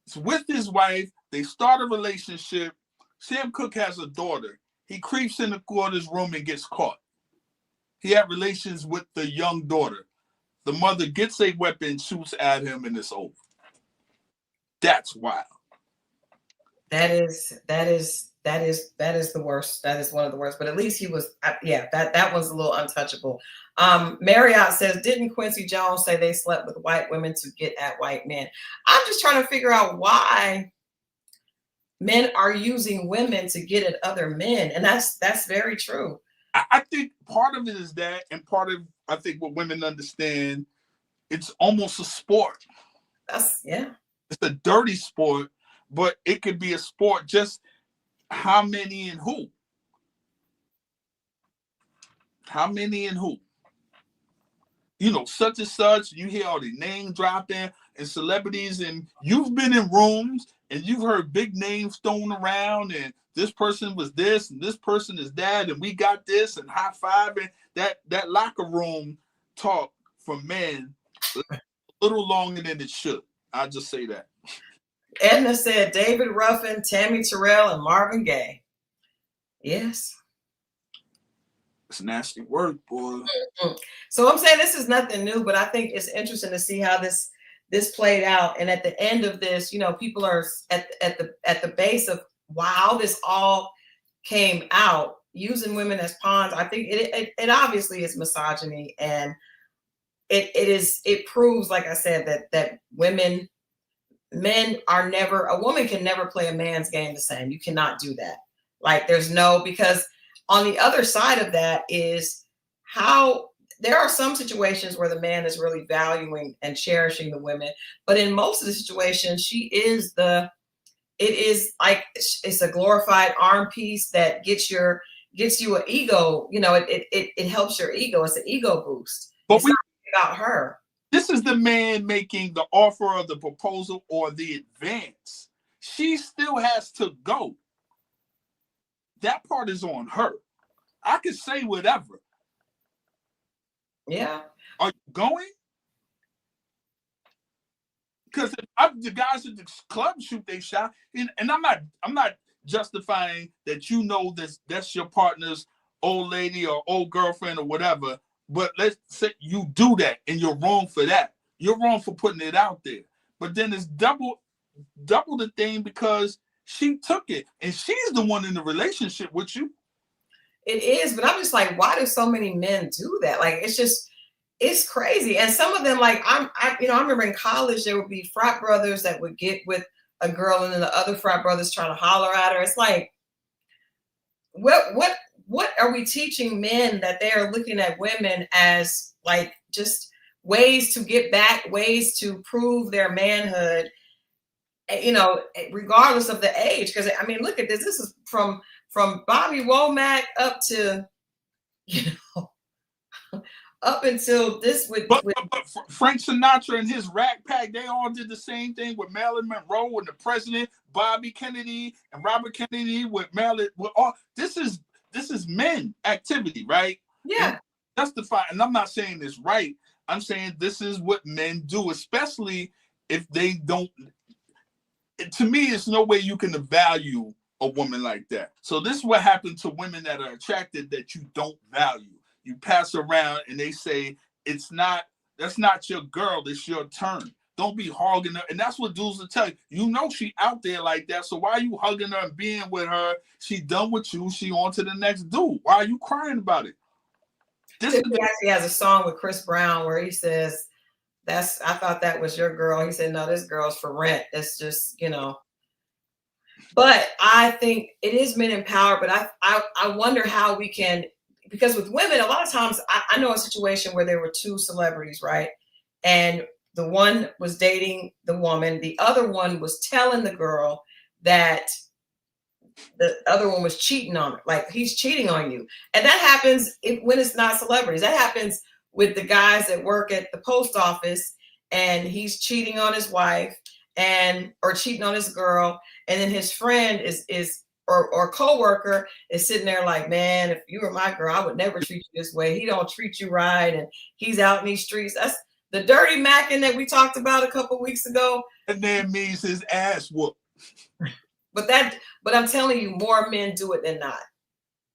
it's with his wife. They start a relationship. Sam Cooke has a daughter. He creeps in the daughter's room and gets caught. He had relations with the young daughter. The mother gets a weapon, shoots at him, and it's over. That's wild. That is the worst. That is one of the worst. But at least he was, that one's a little untouchable. Marriott says, didn't Quincy Jones say they slept with white women to get at white men? I'm just trying to figure out why men are using women to get at other men. And that's very true. I think part of it is that, and part of, I think what women understand, it's almost a sport. It's a dirty sport, but it could be a sport. Just how many and who? How many and who? Such and such. You hear all the name dropping and celebrities, and you've been in rooms and you've heard big names thrown around, and this person was this and this person is that, and we got this, and high five, and that locker room talk for men a little longer than it should. I'll just say that. Edna said David Ruffin, Tammy Terrell, and Marvin Gaye. Yes. It's nasty work, boy. Mm-hmm. So I'm saying this is nothing new, but I think it's interesting to see how this played out. And at the end of this, you know, people are at the base of how this all came out, using women as pawns. I think it obviously is misogyny, and it proves, like I said, that men are never, a woman can never play a man's game the same. You cannot do that. Like because on the other side of that is how there are some situations where the man is really valuing and cherishing the women, but in most of the situations, it is like, it's a glorified arm piece that gets you an ego. You know, it helps your ego. It's an ego boost. But it's not about her. This is the man making the offer of the proposal or the advance. She still has to go. That part is on her. I could say whatever. Yeah. Are you going? Because the guys at the club shoot they shot, and I'm not justifying that, you know, that's your partner's old lady or old girlfriend or whatever. But let's say you do that and you're wrong for that. You're wrong for putting it out there. But then it's double the thing because she took it and she's the one in the relationship with you. It is, but I'm just like, why do so many men do that? Like, it's crazy. And some of them, like, I remember in college, there would be frat brothers that would get with a girl and then the other frat brothers trying to holler at her. It's like, what are we teaching men, that they are looking at women as like just ways to get back, ways to prove their manhood, you know, regardless of the age? Because I mean, look at this. This is from Bobby Womack up to, you know, up until this but Frank Sinatra and his Rat Pack, they all did the same thing with Marilyn Monroe and the president, Bobby Kennedy and Robert Kennedy with Marilyn. With all this is men activity, right? Yeah. Justify, and I'm not saying this right. I'm saying this is what men do, especially if they don't. To me, it's no way you can value a woman like that. So this is what happened to women that are attracted that you don't value. You pass around and they say that's not your girl, it's your turn. Don't be hogging her. And that's what dudes will tell you. You know she out there like that, so why are you hugging her and being with her? She done with you, she on to the next dude. Why are you crying about it? He actually has a song with Chris Brown where he says, I thought that was your girl. He said, no, this girl's for rent. It's just, you know. But I think it is men in power, but I wonder how we can, because with women, a lot of times I know a situation where there were two celebrities, right? And the one was dating the woman. The other one was telling the girl that the other one was cheating on her. Like, he's cheating on you. And that happens when it's not celebrities. That happens with the guys that work at the post office, and he's cheating on his wife or cheating on his girl. And then his friend or coworker is sitting there like, man, if you were my girl, I would never treat you this way. He don't treat you right. And he's out in these streets. That's the dirty macking that we talked about a couple of weeks ago. And then means his ass whoop. But I'm telling you, more men do it than not.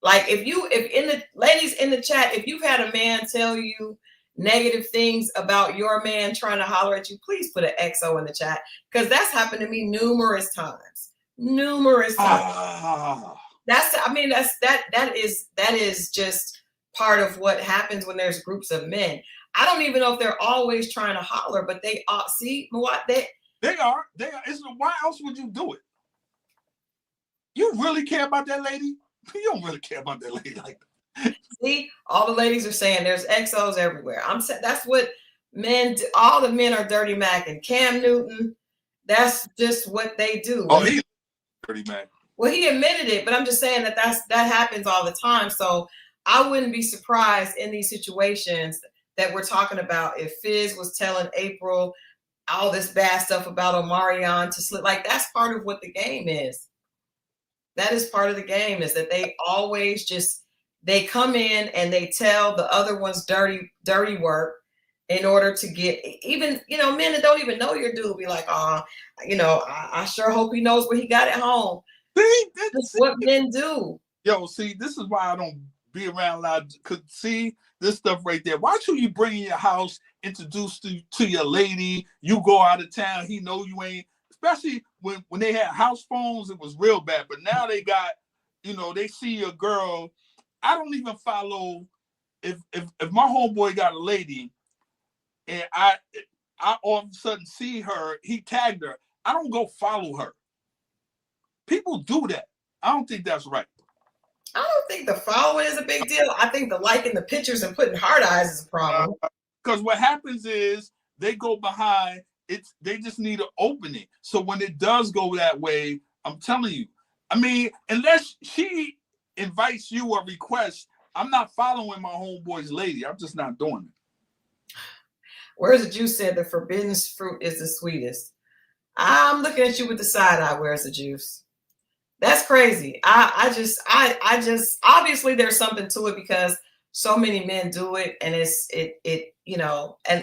Like, if in the ladies in the chat, if you've had a man tell you negative things about your man trying to holler at you, please put an XO in the chat, because that's happened to me numerous times. That is just part of what happens when there's groups of men. I don't even know if they're always trying to holler, but they see what they are. Why else would you do it? You really care about that lady? You don't really care about that lady like that. See, all the ladies are saying there's XOs everywhere. I'm saying that's what men do. All the men are dirty Mac, and Cam Newton, that's just what they do. Oh, he's dirty Mac. Well, he admitted it, but I'm just saying that happens all the time. So I wouldn't be surprised in these situations that we're talking about if Fizz was telling April all this bad stuff about Omarion to slip. Like, that's part of what the game is. That is part of the game, is that they always they come in and they tell the other one's dirty work in order to get, even, men that don't even know your dude will be like, oh, I sure hope he knows what he got at home. That's what men do. Yo, see, this is why I don't be around a lot. Cause see this stuff right there. Why should you bring in your house, introduce to your lady? You go out of town, he know you ain't. Especially when they had house phones, it was real bad. But now they got, they see a girl. I don't even follow. If my homeboy got a lady, and I all of a sudden see her, he tagged her. I don't go follow her. People do that. I don't think that's right. I don't think the following is a big deal. I think the liking the pictures and putting heart eyes is a problem. Because what happens is they go behind. They just need an opening. So when it does go that way, I'm telling you, I mean, unless she invites you or requests, I'm not following my homeboy's lady. I'm just not doing it. Where's the juice said the forbidden fruit is the sweetest. I'm looking at you with the side eye. Where's the juice? That's crazy. I just obviously there's something to it because so many men do it, and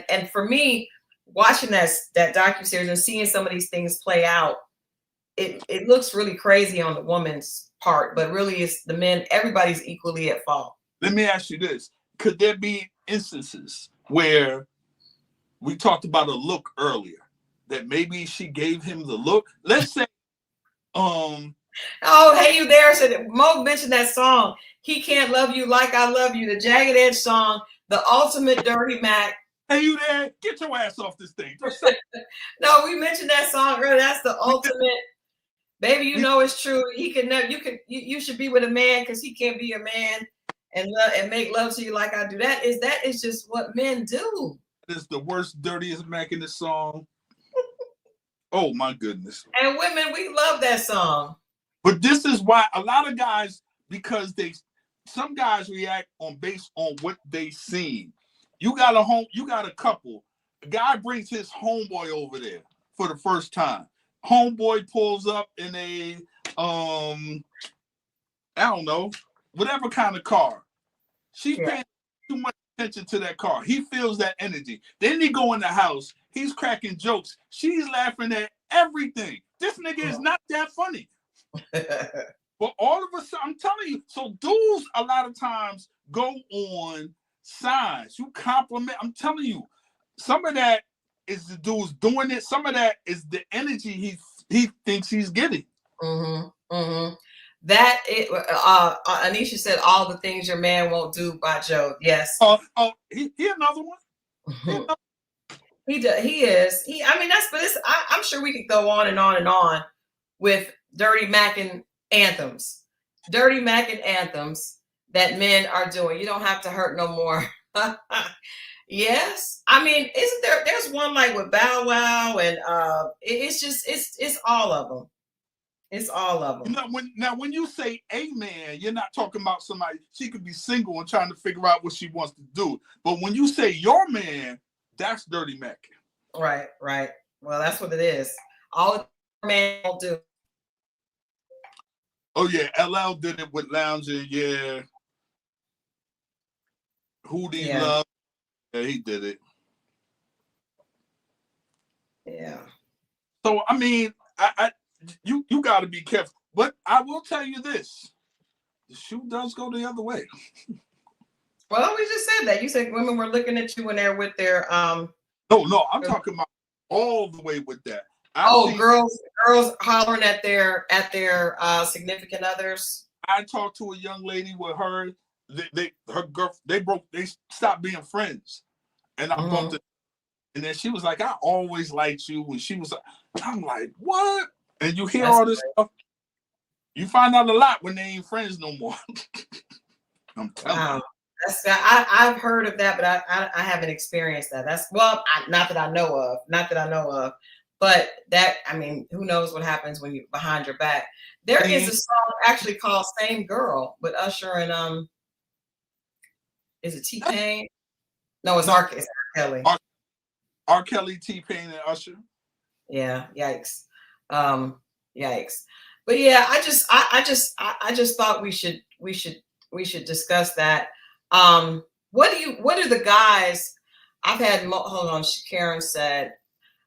and for me, watching that docuseries and seeing some of these things play out, it looks really crazy on the woman's part, but really it's the men. Everybody's equally at fault. Let me ask you this: could there be instances where we talked about a look earlier that maybe she gave him the look? Let's say, oh, hey, you there? So Mo mentioned that song. He Can't Love You Like I Love You, the Jagged Edge song, the ultimate Dirty Mac. Hey, you there? Get your ass off this thing. No, we mentioned that song earlier. That's the ultimate. Baby, it's true. He can never. You should be with a man because he can't be a man and make love to you like I do. That is just what men do. That is the worst, dirtiest Mac in the song. Oh my goodness. And women, we love that song. But this is why a lot of guys, because some guys react based on what they seen. You got a couple. A guy brings his homeboy over there for the first time. Homeboy pulls up in a I don't know, whatever kind of car. She's paying too much attention to that car. He feels that energy. Then they go in the house. He's cracking jokes. She's laughing at everything. This nigga is not that funny. But all of a sudden, I'm telling you, so dudes a lot of times go on signs. You compliment. I'm telling you, some of that is the dudes doing it. Some of that is the energy he thinks he's getting. Mm-hmm. Mm-hmm. Anisha said all the things your man won't do by Joe. Yes. He another one. He does. He is. I'm sure we could go on and on and on with dirty Mac and anthems that men are doing. You don't have to hurt no more. Yes. I mean, isn't there's one like with Bow Wow and it's all of them. It's all of them. When you say a man, you're not talking about somebody. She could be single and trying to figure out what she wants to do. But when you say your man, that's dirty Mac. Right. Well, that's what it is. All the man will do. Oh yeah, LL did it with Lounging. Yeah. Who do you love? Yeah, he did it. Yeah. So I mean, you got to be careful. But I will tell you this: the shoe does go the other way. Well, we just said that. You said women were looking at you when they're with their No, I'm talking about all the way with that. Girls hollering at their significant others. I talked to a young lady with her. They stopped being friends, and I bumped it. And then she was like, "I always liked you." When she was, I'm like, "What?" And you hear all this stuff. You find out a lot when they ain't friends no more. I'm telling you. I've heard of that, but I haven't experienced that. Not that I know of. But that, I mean, who knows what happens when you behind your back. There is a song actually called "Same Girl" with Usher and is it T-Pain? No, it's R. Kelly. R. Kelly, T-Pain, and Usher. Yeah, yikes. Yikes. But yeah, I just thought we should discuss that. What are the guys? Hold on. Karen said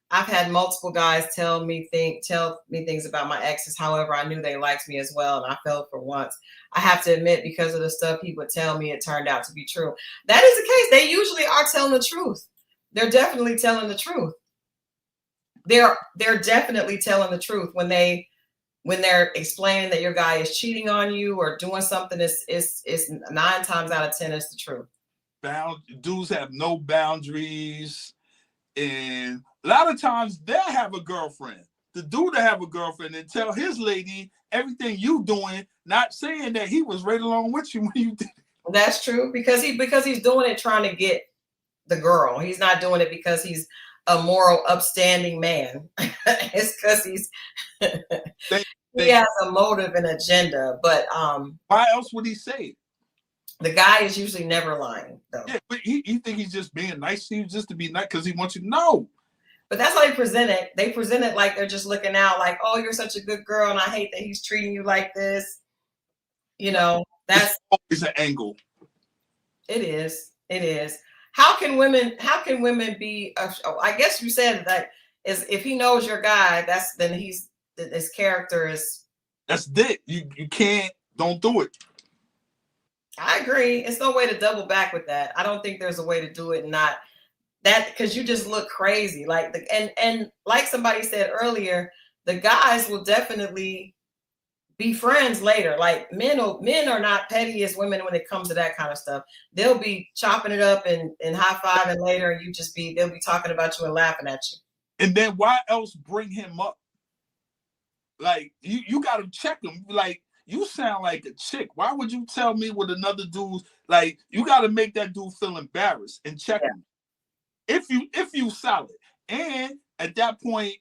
I've had multiple guys tell me things about my exes. However, I knew they liked me as well, and I felt for once. I have to admit, because of the stuff he would tell me, it turned out to be true. That is the case. They usually are telling the truth. They're definitely telling the truth. They're definitely telling the truth when they're explaining that your guy is cheating on you or doing something. Is 9 times out of 10 is the truth. Dudes have no boundaries, and a lot of times they'll have a girlfriend. The dude to have a girlfriend and tell his lady everything you doing, not saying that he was right along with you when you did it. That's true, because he's doing it trying to get the girl. He's not doing it because he's a moral, upstanding man. It's because he has a motive and agenda. But why else would he say it? The guy is usually never lying, though. Yeah, but he think he's just being nice to you just to be nice because he wants you to know. But that's how they present it. They present it like they're just looking out, like, oh, you're such a good girl, and I hate that he's treating you like this. You know, that's always an angle. It is. It is. How can women be? I guess you said that is if he knows your guy, then his character is. That's it. You can't. Don't do it. I agree. It's no way to double back with that. I don't think there's a way to do it and not that, because you just look crazy. Like and like somebody said earlier, the guys will definitely be friends later. Like men are not petty as women when it comes to that kind of stuff. They'll be chopping it up and high-fiving later, and they'll be talking about you and laughing at you. And then why else bring him up? Like you got to check him. Like, you sound like a chick. Why would you tell me with another dude? Like, you got to make that dude feel embarrassed and check him. If you solid. And at that point,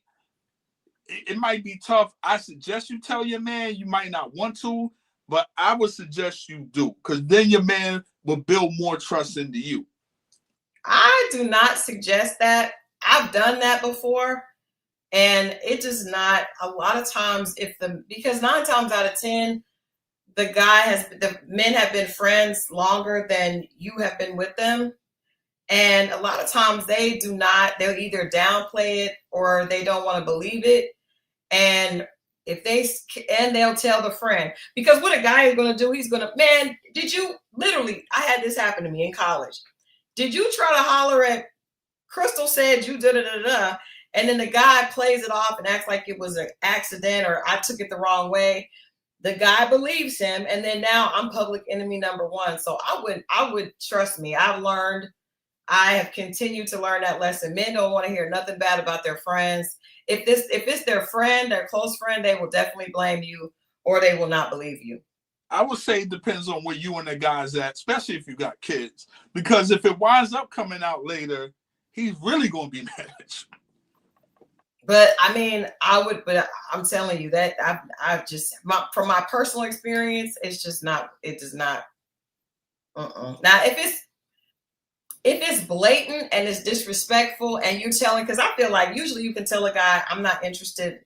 it might be tough. I suggest you tell your man. You might not want to, but I would suggest you do, because then your man will build more trust into you. I do not suggest that. I've done that before. And it does not, a lot of times, because 9 times out of 10, the men have been friends longer than you have been with them. And a lot of times they'll either downplay it or they don't want to believe it. And they'll tell the friend, because what a guy is going to do, he's going to, man, I had this happen to me in college. Did you try to holler at Christal said you da-da-da-da? And then the guy plays it off and acts like it was an accident or I took it the wrong way. The guy believes him, and then now I'm public enemy number 1. So I would trust me. I have continued to learn that lesson. Men don't want to hear nothing bad about their friends. If it's their friend, their close friend, they will definitely blame you or they will not believe you. I would say it depends on where you and the guy's at, especially if you got kids. Because if it winds up coming out later, he's really going to be mad at you. But I mean, but I'm telling you that from my personal experience, it's just not, it does not. Now, if it's blatant and it's disrespectful and you're telling, because I feel like usually you can tell a guy, I'm not interested,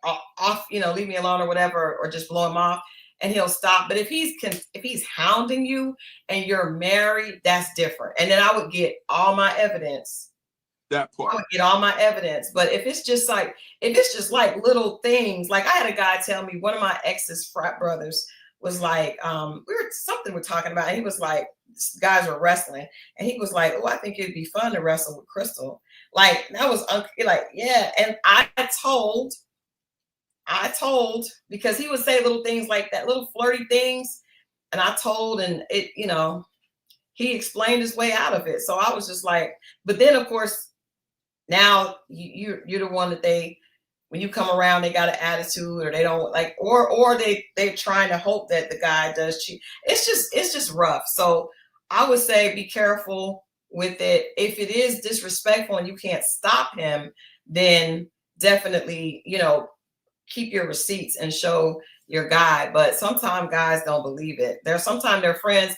off, leave me alone or whatever, or just blow him off and he'll stop. But if he's hounding you and you're married, that's different. And then I would get all my evidence. That part. I would get all my evidence. But if it's just like little things, like I had a guy tell me, one of my ex's frat brothers was like, we're talking about, and he was like, guys were wrestling, and he was like, oh, I think it'd be fun to wrestle with Christal. Like, that was like, yeah. And I told, because he would say little things like that, little flirty things. And I told, and it, he explained his way out of it. So I was just like, but then of course, now you're the one that when you come around, they got an attitude, or they don't like, or they're trying to hope that the guy does cheat. It's just rough. So I would say be careful with it. If it is disrespectful and you can't stop him, then definitely, keep your receipts and show your guy. But sometimes guys don't believe it. Sometimes their friends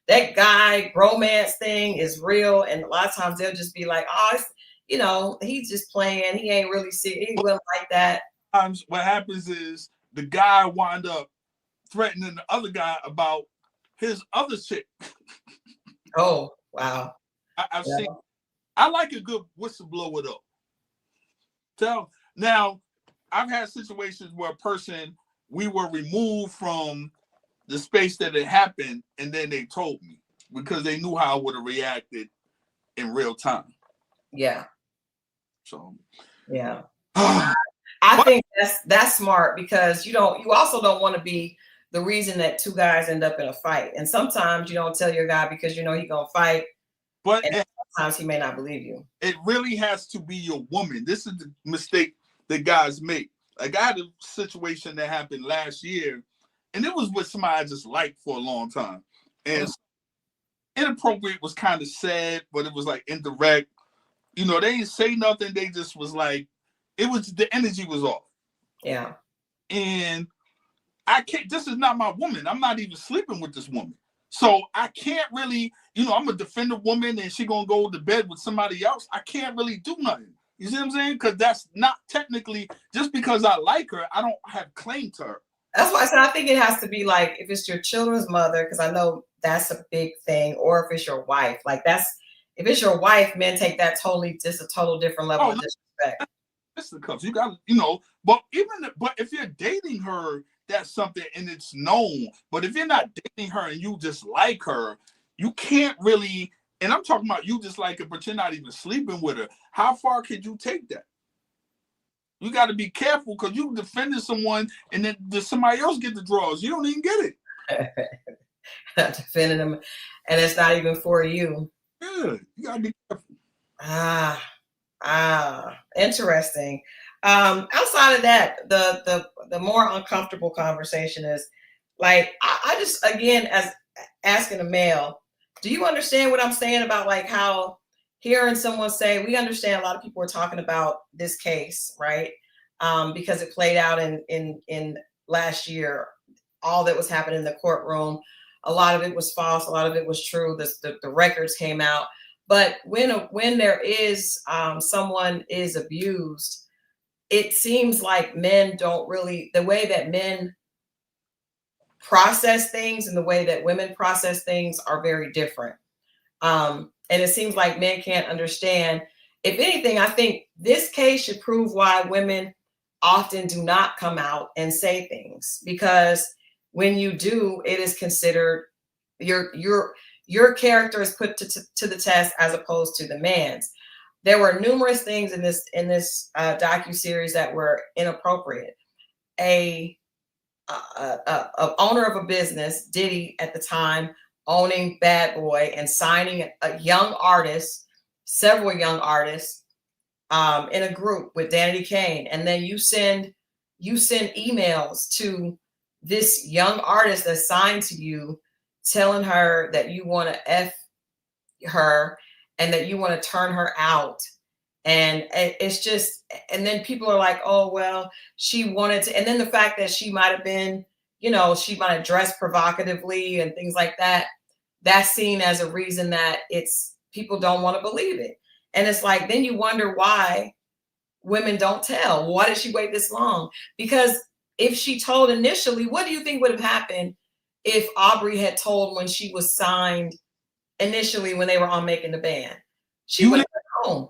that guy romance thing is real. And a lot of times they'll just be like, oh, he's just playing. He ain't really serious. He wasn't like that. What happens is the guy wound up threatening the other guy about his other chick. Oh, wow. I've seen. I like a good whistleblower though. Now, I've had situations where a person, we were removed from the space that it happened, and then they told me because they knew how I would have reacted in real time. Yeah. So, yeah. I think that's smart, because you also don't want to be the reason that two guys end up in a fight. And sometimes you don't tell your guy because you know he's gonna fight. But sometimes he may not believe you. It really has to be your woman. This is the mistake that guys make. Like, I had a situation that happened last year, and it was with somebody I just liked for a long time. And inappropriate was kind of sad, but it was like indirect. You know, they didn't say nothing. They just was like, the energy was off. Yeah. And I can't, this is not my woman. I'm not even sleeping with this woman. So I can't really, I'm going to defend a woman and she going to go to bed with somebody else. I can't really do nothing. You see what I'm saying? Because that's not technically, just because I like her, I don't have claim to her. That's why I said I think it has to be like, if it's your children's mother, because I know that's a big thing, or if it's your wife. Like, if it's your wife, men take that just a total different level of disrespect. Fisticuffs. You got, but if you're dating her, that's something, and it's known. But if you're not dating her and you just like her, you can't really, and I'm talking about you just like her, but you're not even sleeping with her. How far could you take that? You got to be careful, because you defending someone and then somebody else get the draws. You don't even get it. Defending them, and it's not even for you. Yeah, you got to be careful. Interesting. Outside of that, the more uncomfortable conversation is like, I just, again, as asking a male, do you understand what I'm saying about like how hearing someone say, we understand a lot of people are talking about this case, right? Because it played out in last year, all that was happening in the courtroom. A lot of it was false. A lot of it was true. The records came out. But when there is someone is abused, it seems like men don't really, the way that men process things and the way that women process things are very different. And it seems like men can't understand. If anything, I think this case should prove why women often do not come out and say things, because when you do, it is considered your character is put to the test as opposed to the man's. There were numerous things in this docuseries that were inappropriate. A owner of a business, Diddy at the time, owning Bad Boy and signing several young artists in a group with Danny Kane, and then you send emails to this young artist that's signed to you, telling her that you want to F her and that you want to turn her out. And it's just, and then people are like, oh, well, she wanted to, and then the fact that she might have been, she might have dressed provocatively and things like that, that's seen as a reason that people don't want to believe it. And it's like, then you wonder why women don't tell. Why did she wait this long? Because if she told initially, what do you think would have happened if Aubrey had told when she was signed initially, when they were on Making the Band? She would have gone home.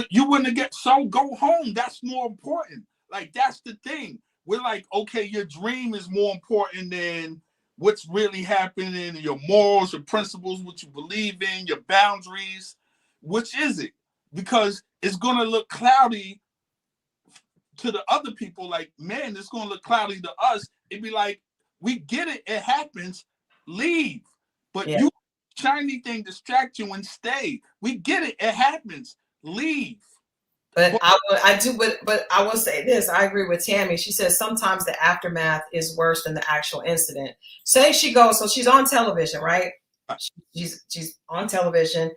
You wouldn't have go home. That's more important. Like, that's the thing. We're like, okay, your dream is more important than what's really happening, your morals, your principles, what you believe in, your boundaries. Which is it? Because it's going to look cloudy to the other people. Like, man, it's going to look cloudy to us. It'd be like, we get it. It happens. Leave. But you shiny thing distract you and stay. We get it. It happens. Leave. But I will say this. I agree with Tammy. She says sometimes the aftermath is worse than the actual incident. Say she goes, so she's on television, right? She's on television.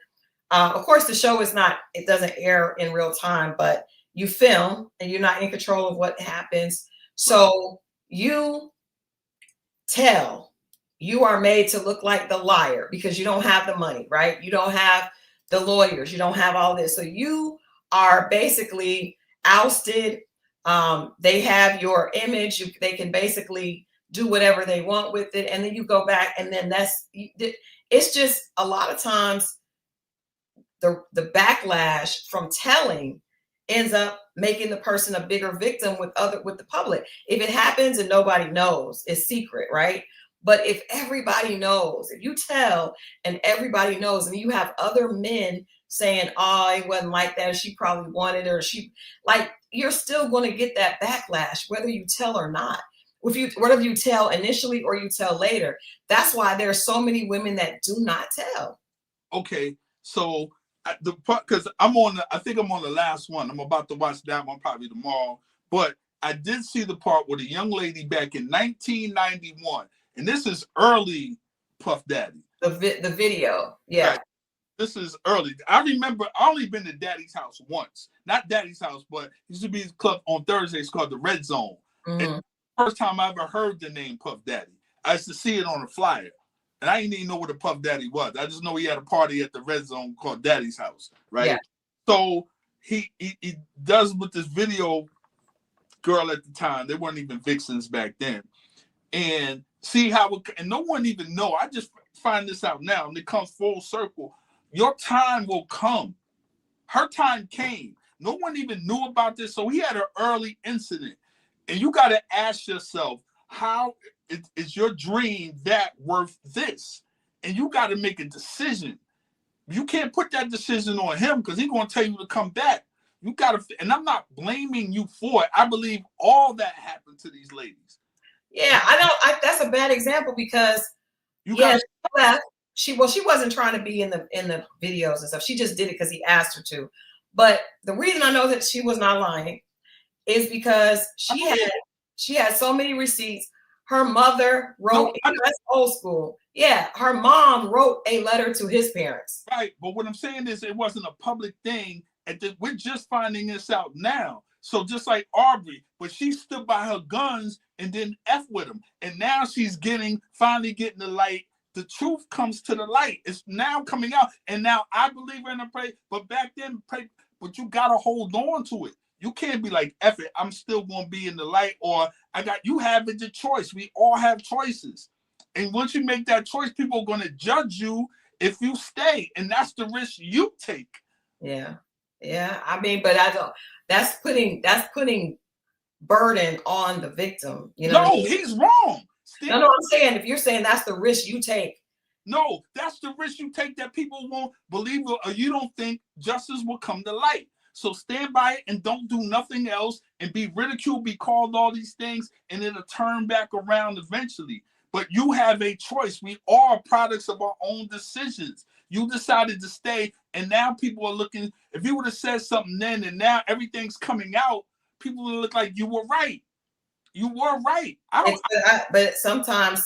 Of course, the show it doesn't air in real time, but you film and you're not in control of what happens. So you are made to look like the liar because you don't have the money, right? You don't have the lawyers. You don't have all this. So you are basically ousted, They have your image. They can basically do whatever they want with it. And then you go back and then it's just a lot of times the backlash from telling ends up making the person a bigger victim with the public. If it happens and nobody knows, it's secret, right? But if everybody knows, if you tell and everybody knows, and you have other men saying, oh, it wasn't like that, she probably wanted it, or she, like, you're still going to get that backlash whether you tell or not. Whether you tell initially or you tell later. That's why there are so many women that do not tell. Okay, so the part, because I think I'm on the last one. I'm about to watch that one probably tomorrow. But I did see the part with a young lady back in 1991, and this is early Puff Daddy. The video, yeah. Right. This is early. I remember I only been to Daddy's house once. Not Daddy's house, but it used to be a club on Thursdays called the Red Zone. Mm-hmm. And the first time I ever heard the name Puff Daddy, I used to see it on a flyer. And I didn't even know what a Puff Daddy was. I just know he had a party at the Red Zone called Daddy's House, right? Yeah. So he does with this video girl at the time. They weren't even vixens back then. And see how and no one even know. I just find this out now, and it comes full circle. Your time will come. Her time came. No one even knew about this. So he had an early incident. And you got to ask yourself, how is your dream that worth this? And you got to make a decision. You can't put that decision on him because he's going to tell you to come back. You got to, and I'm not blaming you for it. I believe all that happened to these ladies. Yeah, that's a bad example because she left. She wasn't trying to be in the videos and stuff. She just did it because he asked her to. But the reason I know that she was not lying is because she had so many receipts. Her mother wrote, that's old school. Yeah, her mom wrote a letter to his parents. Right, but what I'm saying is it wasn't a public thing. We're just finding this out now. So just like Aubrey, but she stood by her guns and didn't F with him. And now she's finally getting the light. The truth comes to the light. It's now coming out. And now I believe in the pray, but back then, but you got to hold on to it. You can't be like, F it, I'm still going to be in the light, or you have the choice. We all have choices. And once you make that choice, people are going to judge you if you stay. And that's the risk you take. Yeah. Yeah. I mean, but that's putting burden on the victim. You know? No, he's wrong. No, I'm saying, if you're saying that's the risk you take. No, that's the risk you take, that people won't believe it, or you don't think justice will come to light. So stand by it and don't do nothing else and be ridiculed, be called all these things, and it'll turn back around eventually. But you have a choice. We are products of our own decisions. You decided to stay, and now people are looking. If you would have said something then and now everything's coming out, people would look like you were right. You were right. But sometimes,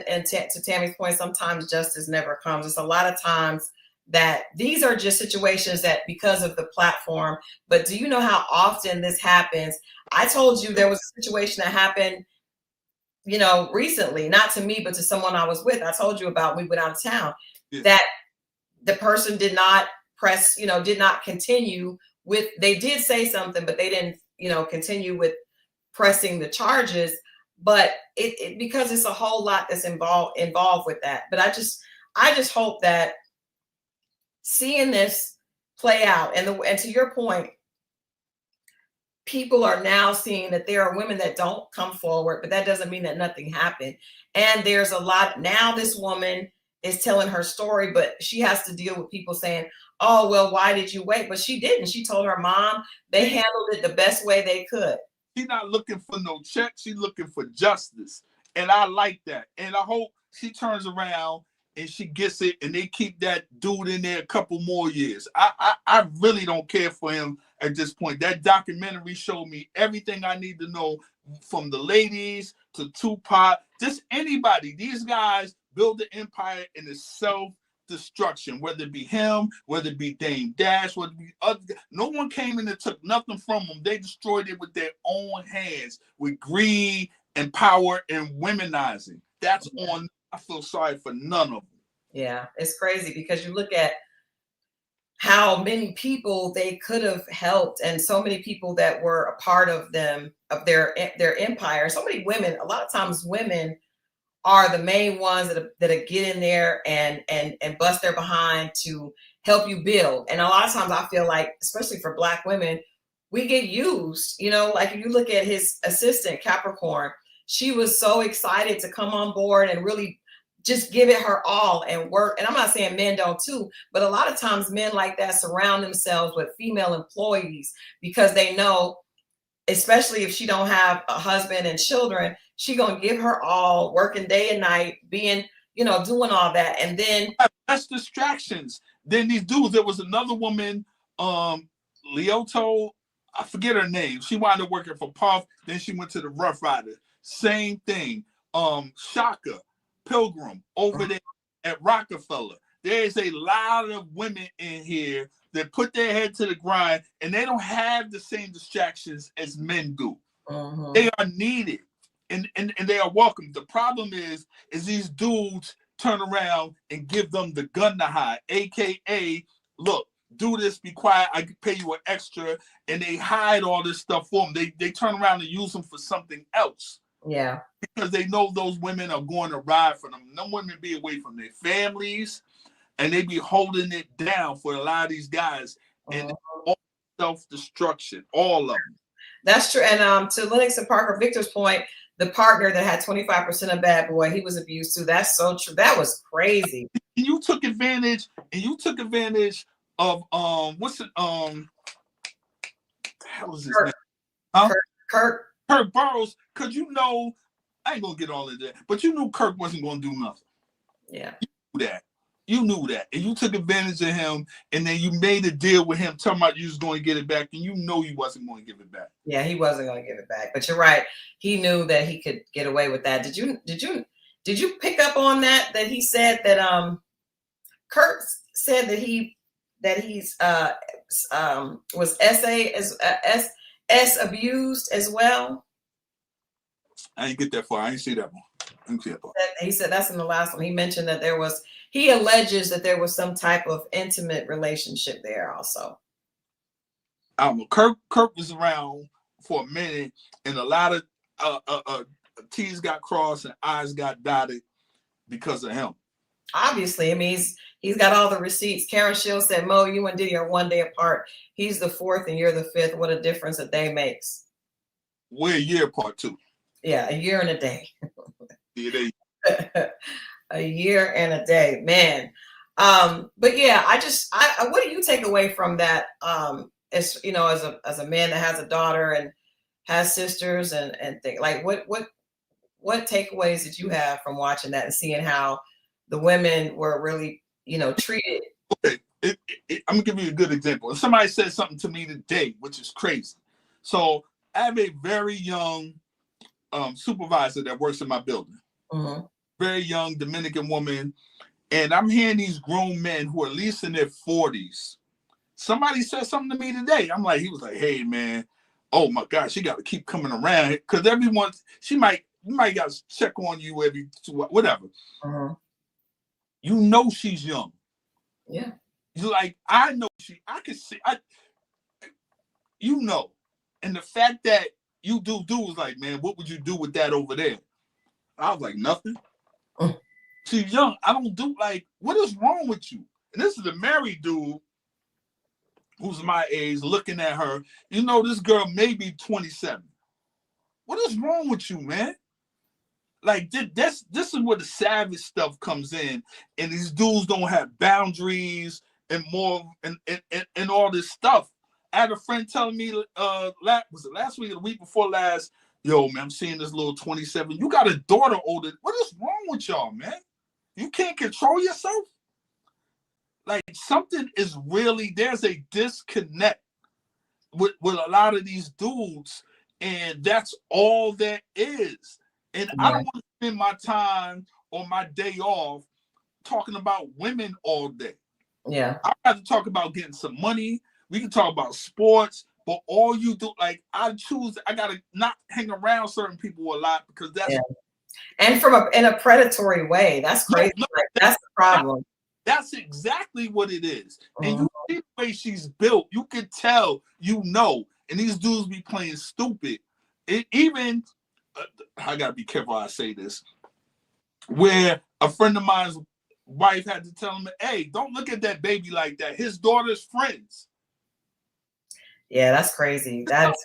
and to Tammy's point, sometimes justice never comes. It's a lot of times that these are just situations that because of the platform. But do you know how often this happens? I told you there was a situation that happened, recently, not to me, but to someone I was with. I told you about, we went out of town, that the person did not press, did not continue with, they did say something, but they didn't, continue with pressing the charges. But it because it's a whole lot that's involved with that. But I just hope that seeing this play out, and to your point, people are now seeing that there are women that don't come forward, but that doesn't mean that nothing happened. And there's a lot now. This woman is telling her story, but she has to deal with people saying, oh, well, why did you wait? But she didn't. She told her mom they handled it the best way they could. She's not looking for no check. She's looking for justice. And I like that. And I hope she turns around and she gets it, and they keep that dude in there a couple more years. I really don't care for him at this point. That documentary showed me everything I need to know, from the ladies to Tupac, just anybody. These guys build the empire in the self-destruction, whether it be him, whether it be Dame Dash, whether it be other. No one came in and took nothing from them. They destroyed it with their own hands, with greed and power and womenizing. That's on. I feel sorry for none of them. Yeah, it's crazy because you look at how many people they could have helped, and so many people that were a part of them, of their empire. So many women, a lot of times women are the main ones that get in there and bust their behind to help you build. And a lot of times I feel like, especially for Black women, we get used. You know, like if you look at his assistant Capricorn, she was so excited to come on board and really just give it her all and work. And I'm not saying men don't too, but a lot of times men like that surround themselves with female employees because they know, especially if she don't have a husband and children, she gonna give her all, working day and night, being, you know, doing all that. And then that's distractions. Then these dudes, there was another woman, Leoto, I forget her name. She wound up working for Puff. Then she went to the Rough Rider. Same thing. Shaka Pilgrim over there at Rockefeller. There's a lot of women in here that put their head to the grind, and they don't have the same distractions as men do. They are needed, and they are welcome. The problem is these dudes turn around and give them the gun to hide, aka, look, do this, be quiet, I can pay you an extra, and they hide all this stuff for them. They turn around and use them for something else. Yeah. Because they know those women are going to ride for them. No women be away from their families, and they be holding it down for a lot of these guys. And all self-destruction, all of them. That's true. And to Lennox and Parker Victor's point, the partner that had 25% of Bad Boy, he was abused too. That's so true. That was crazy. And you took advantage of what's it the hell is his name? Huh? Kirk Burrows, because you know, I ain't gonna get all of that, but you knew Kirk wasn't gonna do nothing. Yeah. You knew that. And you took advantage of him, and then you made a deal with him talking about you was going to get it back, and you know he wasn't going to give it back. Yeah, he wasn't going to give it back. But you're right. He knew that he could get away with that. Did you pick up on that he said that Kurt said that he's was S abused as well? I didn't get that far. I didn't see that one. He said that's in the last one. He mentioned that he alleges that there was some type of intimate relationship there also. I don't know. Kirk was around for a minute, and a lot of T's got crossed and I's got dotted because of him. Obviously, I mean, he's got all the receipts. Karen Shields said, Mo, you and Diddy are 1 day apart. He's the 4th and you're the 5th. What a difference a day makes. We're a year apart too. Yeah, a year and a day. Yeah, a year and a day, man. But yeah, I what do you take away from that? As you know, as a man that has a daughter and has sisters and things, like what takeaways did you have from watching that and seeing how the women were really, you know, treated? Okay, I'm gonna give you a good example. If somebody said something to me today, which is crazy. So I have a very young supervisor that works in my building. Very young Dominican woman, and I'm hearing these grown men who are at least in their 40s. Somebody said something to me today. He was like, hey man, oh my gosh, she got to keep coming around because everyone, you might got to check on you every whatever. You know she's young. Yeah. You're like, I know I can see, you know, and the fact that you do was like, man, what would you do with that over there? I was like, nothing. She's young. I don't do, like, what is wrong with you? And this is a married dude who's my age looking at her. You know, this girl may be 27. What is wrong with you, man? Like, this is where the savage stuff comes in. And these dudes don't have boundaries and more and all this stuff. I had a friend telling me, was it last week or the week before last, yo, man, I'm seeing this little 27. You got a daughter older. What is wrong with y'all, man? You can't control yourself? Like, something is really, there's a disconnect with a lot of these dudes, and that's all there is. And I don't want to spend my time or my day off talking about women all day. Yeah. I'd rather talk about getting some money. We can talk about sports, but all you do, like, I got to not hang around certain people a lot because that's. Yeah. And in a predatory way. That's crazy. Like, that's the problem. That's exactly what it is. And Mhm. you see the way she's built, you can tell, and these dudes be playing stupid. Even, I gotta be careful how I say this, where a friend of mine's wife had to tell him, hey, don't look at that baby like that. His daughter's friends. Yeah, that's crazy. Not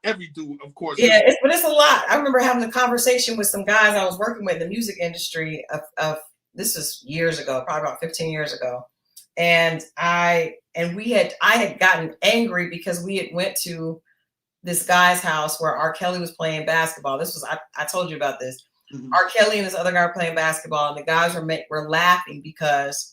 every dude, of course. Yeah, but it's a lot. I remember having a conversation with some guys I was working with in the music industry of this was years ago, probably about 15 years ago. And I had gotten angry because we had went to this guy's house where R. Kelly was playing basketball. I told you about this. Mm-hmm. R. Kelly and this other guy were playing basketball, and the guys were laughing because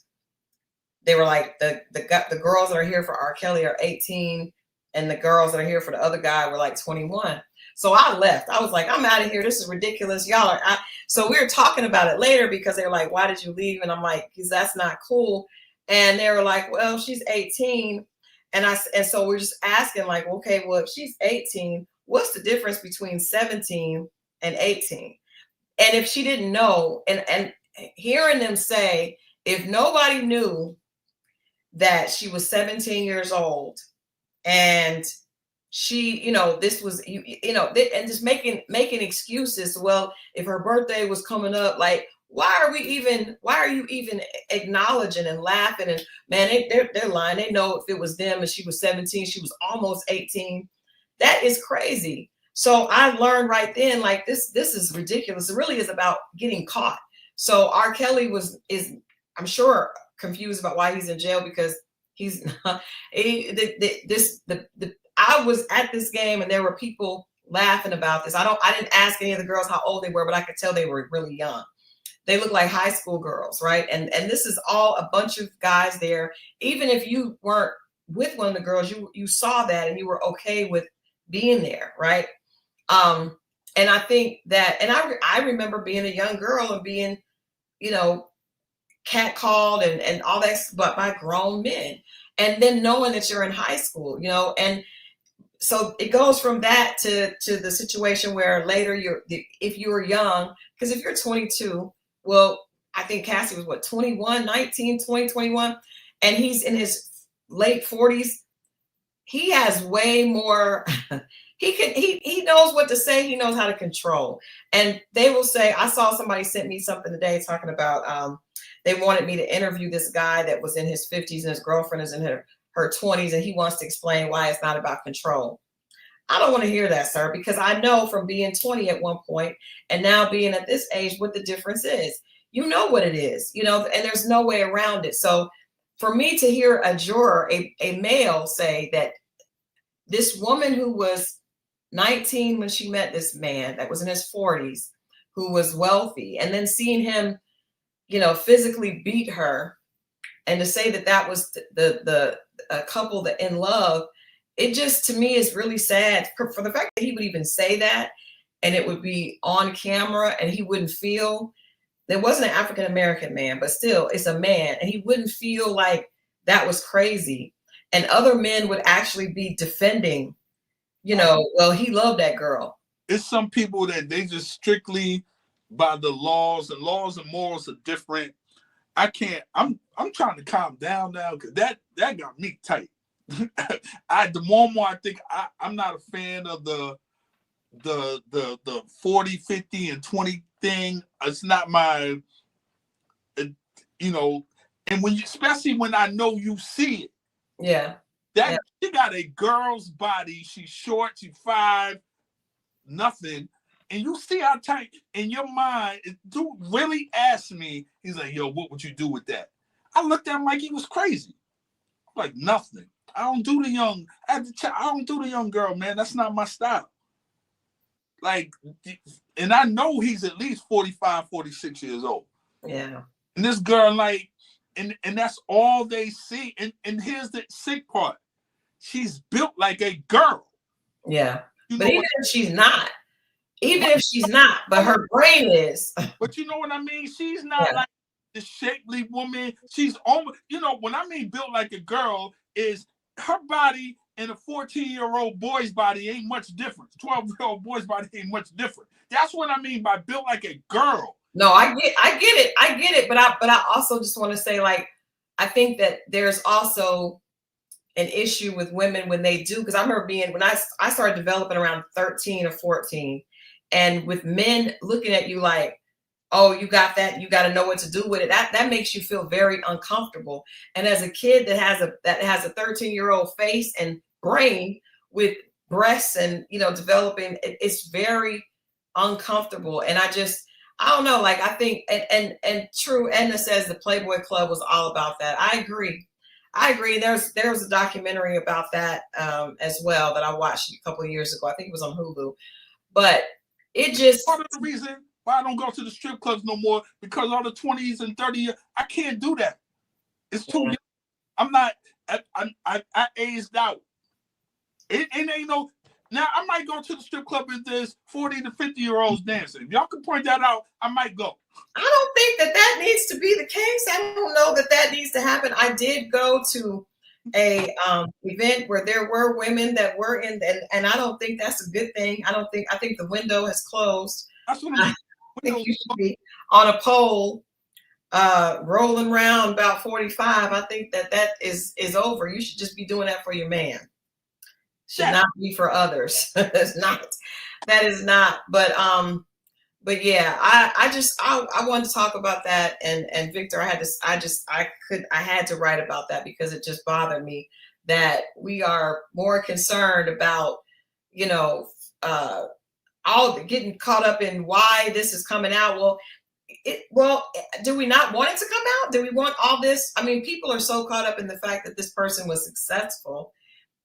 they were like, the girls that are here for R. Kelly are 18, and the girls that are here for the other guy were like 21. So I left. I was like, I'm out of here. This is ridiculous. Y'all are. So we were talking about it later because they were like, why did you leave? And I'm like, because that's not cool. And they were like, well, she's 18. And so we're just asking, like, okay, well, if she's 18, what's the difference between 17 and 18? And if she didn't know, and hearing them say, if nobody knew that she was 17 years old and she, this was, and just making excuses. Well, if her birthday was coming up, like, why are you even acknowledging and laughing? And man, they're lying. They know if it was them and she was 17, she was almost 18. That is crazy. So I learned right then, like, this is ridiculous. It really is about getting caught. So R. Kelly is I'm sure confused about why he's in jail, because he's not, I was at this game and there were people laughing about this. I didn't ask any of the girls how old they were, but I could tell they were really young. They look like high school girls, right? And this is all a bunch of guys there. Even if you weren't with one of the girls, you saw that and you were okay with being there, right? And I think that, and I remember being a young girl and being, catcalled and all that, but by grown men, and then knowing that you're in high school, and so it goes from that to the situation where later if you were young, because if you're 22, well, I think Cassie was 21, 19, 20, 21, and he's in his late 40s. He has way more. He knows what to say. He knows how to control. And they will say, I saw somebody sent me something today talking about, they wanted me to interview this guy that was in his 50s and his girlfriend is in her 20s, and he wants to explain why it's not about control. I don't want to hear that, sir, because I know from being 20 at one point and now being at this age what the difference is. You know what it is, and there's no way around it. So for me to hear a juror, a male, say that this woman who was 19 when she met this man that was in his 40s, who was wealthy, and then seeing him, physically beat her, and to say that was the couple that in love, it just, to me, is really sad for the fact that he would even say that, and it would be on camera, and he wouldn't feel, there wasn't an African-American man, but still it's a man, and he wouldn't feel like that was crazy. And other men would actually be defending, well, he loved that girl. It's some people that they just strictly by the laws and morals are different. I'm trying to calm down now because that got me tight. The more and more I think I'm not a fan of the 40, 50, and 20 thing. It's not my, and especially when I know you see it. Yeah. She got a girl's body. She's short. She's 5, nothing. And you see how tight in your mind. Dude really asked me. He's like, "Yo, what would you do with that?" I looked at him like he was crazy. I'm like, nothing. I don't do the young. I don't do the young girl, man. That's not my style. Like, and I know he's at least 45, 46 years old. Yeah. And this girl, like, and that's all they see. And here's the sick part. She's built like a girl. Yeah. But even if she's not, but her brain is. But you know what I mean? She's not like the shapely woman. She's almost, when I mean built like a girl, is her body and a 14-year-old boy's body ain't much different. 12-year-old boy's body ain't much different. That's what I mean by built like a girl. No, I get it. But I also just want to say, like, I think that there's also an issue with women when they do, because I remember when I started developing around 13 or 14, and with men looking at you like, oh, you got that, you got to know what to do with it. That makes you feel very uncomfortable. And as a kid that has a 13-year-old face and brain with breasts and developing, it's very uncomfortable. And I don't know, like, I think, and true, Edna says the Playboy Club was all about that. I agree. There's a documentary about that as well that I watched a couple of years ago. I think it was on Hulu. But it just, part of the reason why I don't go to the strip clubs no more, because all the 20s and 30s, I can't do that. It's too young. I'm not. I aged out. It ain't no. Now I might go to the strip club if there's 40 to 50-year-olds dancing. If y'all can point that out, I might go. I don't think that needs to be the case. I don't know that needs to happen. I did go to a event where there were women that were in, and I don't think that's a good thing. I think the window has closed. That's what I think you should be on a pole rolling around about 45. I think that is over. You should just be doing that for your man. Should not be for others. It's not. That is not. But yeah, I wanted to talk about that, and Victor, I had to write about that because it just bothered me that we are more concerned about all getting caught up in why this is coming out. Well, do we not want it to come out? Do we want all this? I mean, people are so caught up in the fact that this person was successful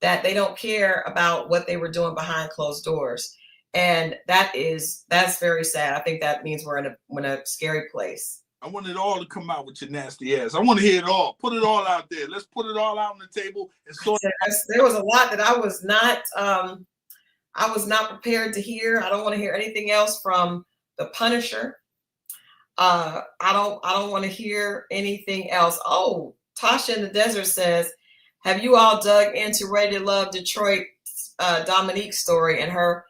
that they don't care about what they were doing behind closed doors. And that's very sad. I think that means we're in a scary place. I want it all to come out with your nasty ass. I want to hear it all. Put it all out there. Let's put it all out on the table and sort it out. There was a lot that I was not prepared to hear. I don't want to hear anything else from the Punisher. I don't want to hear anything else. Oh, Tasha in the Desert says, have you all dug into Ready to Love Detroit Dominique's story and her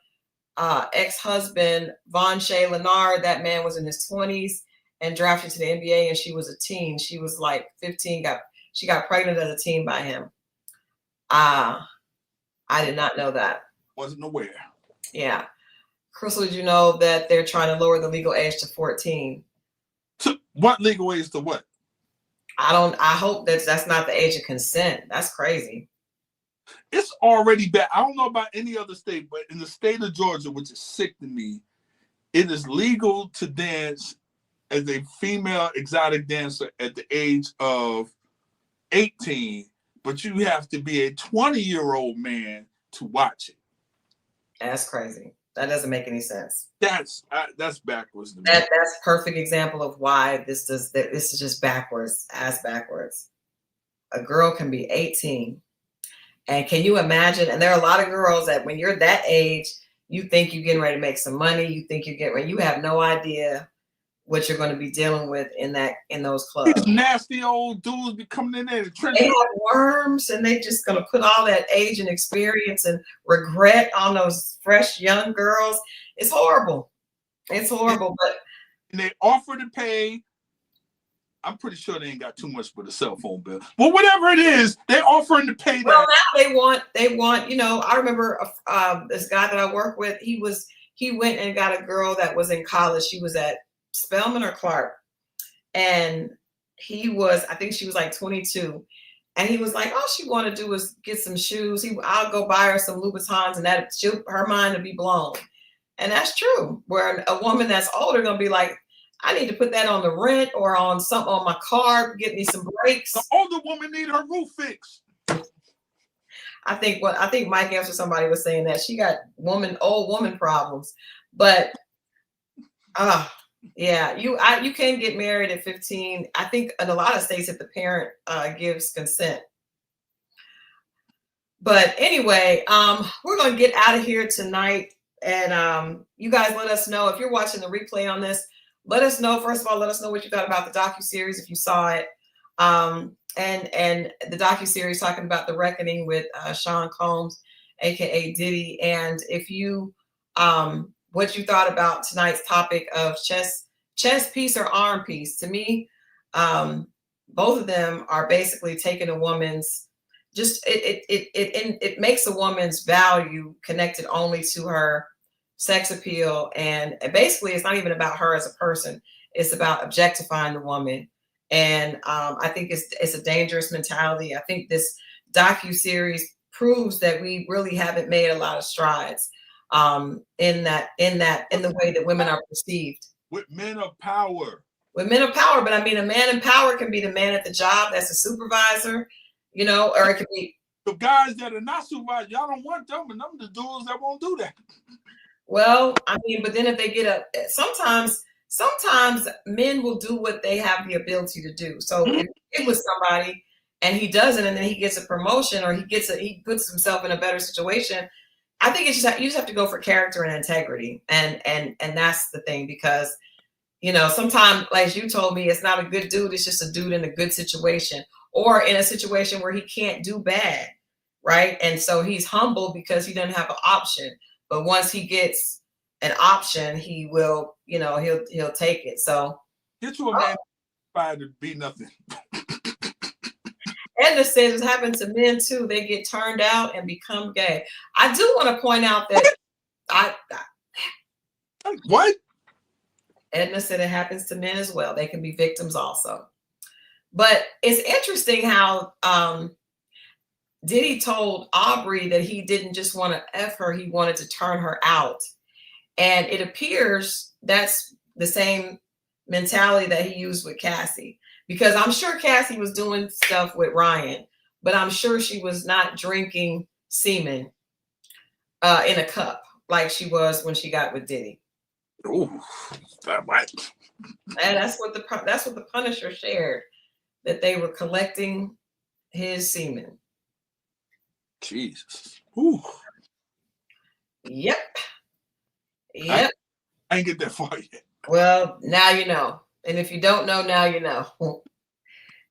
ex-husband, Von Shea Leonard? That man was in his 20s and drafted to the NBA, and she was a teen. She was like 15. She got pregnant as a teen by him. I did not know that. Wasn't aware. Yeah. Christal, did you know that they're trying to lower the legal age to 14? What legal age to what? I hope that's not the age of consent. That's crazy. It's already bad. I don't know about any other state, but in the state of Georgia, which is sick to me, it is legal to dance as a female exotic dancer at the age of 18, but you have to be a 20-year-old man to watch it. That's crazy. That doesn't make any sense. That's backwards to me. That's a perfect example of why this is just backwards. A girl can be 18. And can you imagine? And there are a lot of girls that when you're that age, you think you're getting ready to make some money. You think you have no idea what you're going to be dealing with in those clubs. These nasty old dudes be coming in there. They have worms, and they just going to put all that age and experience and regret on those fresh young girls. It's horrible. It's horrible. And they offer to pay. I'm pretty sure they ain't got too much for the cell phone bill. But whatever it is, they're offering to pay that. Well, now they want, I remember this guy that I work with, he went and got a girl that was in college. She was at Spelman or Clark. And I think she was like 22. And he was like, all she want to do is get some shoes. I'll go buy her some Louboutins, and her mind will be blown. And that's true. Where a woman that's older going to be like, I need to put that on the rent or on something on my car, get me some brakes. The older woman need her roof fixed. I think Mike answered somebody was saying that she got old woman problems. But yeah, you can get married at 15. I think in a lot of states if the parent gives consent. But anyway, we're going to get out of here tonight. And you guys let us know if you're watching the replay on this. Let us know, first of all, let us know what you thought about the docuseries if you saw it. And the docuseries talking about the reckoning with Sean Combs, aka Diddy. And if you what you thought about tonight's topic of chess chest piece or arm piece. To me, both of them are basically taking a woman's it makes a woman's value connected only to her sex appeal, and basically it's not even about her as a person. It's about objectifying the woman, and I think it's a dangerous mentality. I think this docu-series proves that we really haven't made a lot of strides in the way that women are perceived. With men of power. With men of power, but I mean, a man in power can be the man at the job that's a supervisor, you know, or it could be the guys that are not supervised. Y'all don't want them, and them the dudes that won't do that. Well, I mean, but then if they get up, sometimes men will do what they have the ability to do. So if it was somebody and he doesn't, and then he gets a promotion or he puts himself in a better situation, I think you just have to go for character and integrity, and that's the thing, because you know, sometimes, like you told me, it's not a good dude. It's just a dude in a good situation or in a situation where he can't do bad, right? And so he's humble because he doesn't have an option. But once he gets an option, he will, you know, he'll take it. So get you a man inspired to be nothing. Edna says it happens to men too. They get turned out and become gay. I do want to point out that what? Edna said it happens to men as well. They can be victims also. But it's interesting how Diddy told Aubrey that he didn't just want to F her, he wanted to turn her out. And it appears that's the same mentality that he used with Cassie. Because I'm sure Cassie was doing stuff with Ryan, but I'm sure she was not drinking semen in a cup like she was when she got with Diddy. Oh, that might. And that's what the Punisher shared, that they were collecting his semen. Jesus. Ooh. Yep. I ain't get that far yet. Well, now you know. And if you don't know, now you know.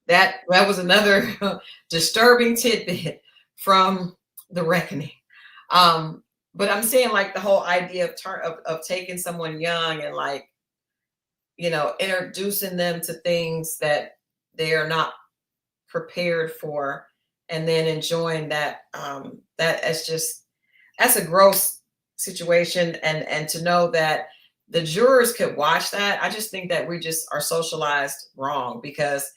That was another disturbing tidbit from The Reckoning. But I'm saying, like, the whole idea of taking someone young and, like, you know, introducing them to things that they are not prepared for, and then enjoying that. That's a gross situation. And to know that the jurors could watch that, I just think that we just are socialized wrong, because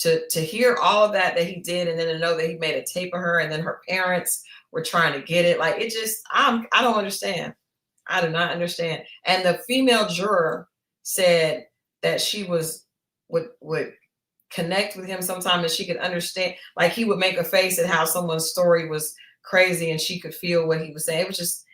to hear all of that he did, and then to know that he made a tape of her, and then her parents were trying to get it, like, it just, I don't understand. I do not understand. And the female juror said that she would connect with him sometime, and she could understand, like, he would make a face at how someone's story was crazy and she could feel what he was saying. It was just,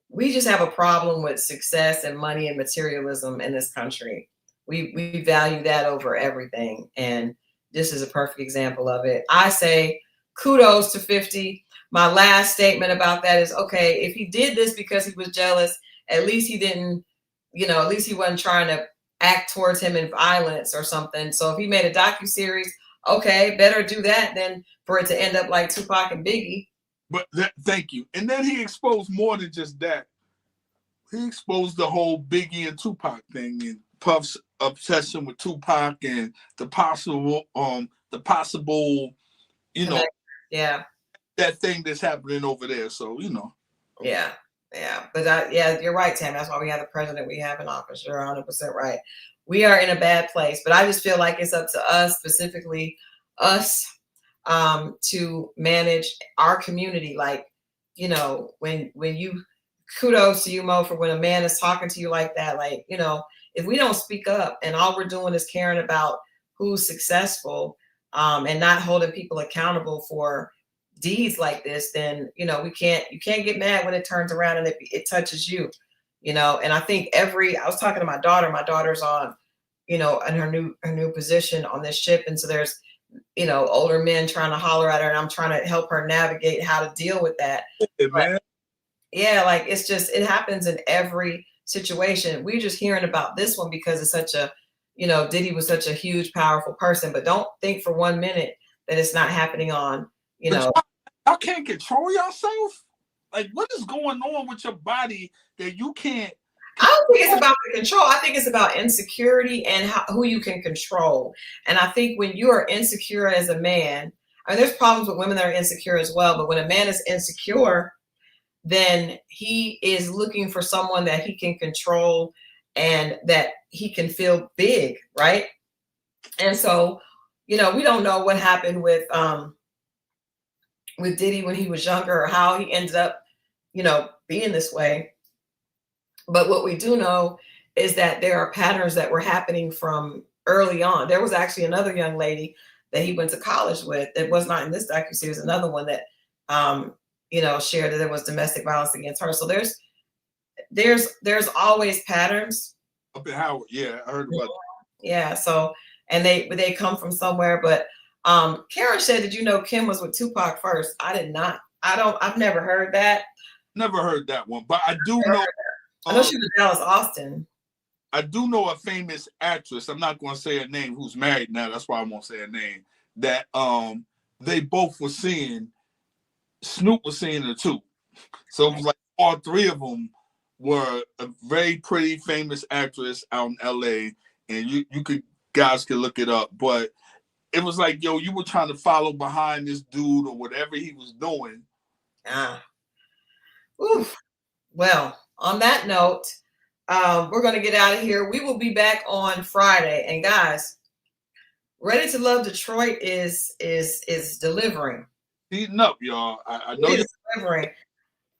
we just have a problem with success and money and materialism in this country. We value that over everything, and this is a perfect example of it. I say kudos to 50. My last statement about that is, okay, if he did this because he was jealous, at least he didn't, you know, at least he wasn't trying to act towards him in violence or something. So if he made a docuseries, okay, better do that than for it to end up like Tupac and Biggie. But thank you. And then he exposed more than just that. He exposed the whole Biggie and Tupac thing, and Puff's obsession with Tupac, and the possible, you know, yeah, that thing that's happening over there. So, you know. Yeah. But you're right, Tam. That's why we have the president we have in office. You're 100% right. We are in a bad place, but I just feel like it's up to us, specifically us, to manage our community. Like, you know, when you, kudos to you, Mo, for when a man is talking to you like that. Like, you know, if we don't speak up and all we're doing is caring about who's successful, and not holding people accountable for deeds like this, then, you know, you can't get mad when it turns around and it touches you, you know. And I think I was talking to my daughter's on, you know, in her new position on this ship. And so there's, you know, older men trying to holler at her, and I'm trying to help her navigate how to deal with that. Hey, man. Yeah, like, it's just, it happens in every situation. We're just hearing about this one because it's such a, you know, Diddy was such a huge, powerful person, but don't think for 1 minute that it's not happening on, you know. Y'all can't control yourself. Like, what is going on with your body that you can't I don't think it's about the control. I think it's about insecurity and who you can control. And I think when you are insecure as a man, I mean, there's problems with women that are insecure as well. But when a man is insecure, then he is looking for someone that he can control and that he can feel big, right? And so, we don't know what happened with Diddy when he was younger or how he ended up, being this way. But what we do know is that there are patterns that were happening from early on. There was actually another young lady that he went to college with that was not in this docuseries, another one that shared that there was domestic violence against her. So there's always patterns. Up in Howard, yeah, I heard about that. Yeah, so and they come from somewhere. But Karen said, did you know Kim was with Tupac first? I did not. I've never heard that. Never heard that one, but I do know. I know she was Dallas Austin. I do know a famous actress. I'm not going to say her name. Who's married now? That's why I won't say her name. That they both were seeing. Snoop was seeing her too. So it was like all three of them were a very pretty, famous actress out in LA, and you guys could look it up. But it was like, yo, you were trying to follow behind this dude or whatever he was doing. Oof. Well, on that note, we're going to get out of here. We will be back on Friday. And guys, Ready to Love Detroit is delivering. Heating up, y'all. I know you're delivering.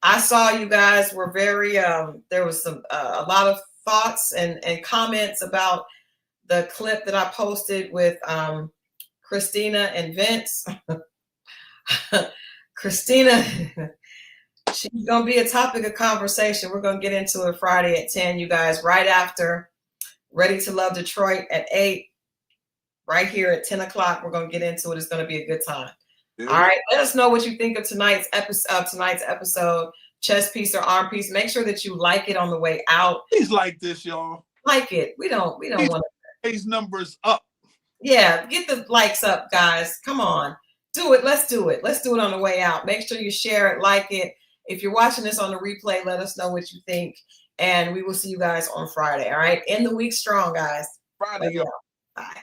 I saw you guys were very. There was some a lot of thoughts and comments about the clip that I posted with Christina and Vince. Christina. She's going to be a topic of conversation. We're going to get into it Friday at 10, you guys, right after Ready to Love Detroit at 8, right here at 10 o'clock. We're going to get into it. It's going to be a good time. Yeah. All right. Let us know what you think of tonight's episode, chest piece or arm piece. Make sure that you like it on the way out. Please like this, y'all. Like it. We don't want to. These numbers up. Yeah. Get the likes up, guys. Come on. Do it. Let's do it. Let's do it on the way out. Make sure you share it, like it. If you're watching this on the replay, let us know what you think. And we will see you guys on Friday. All right. End the week strong, guys. Friday. Bye.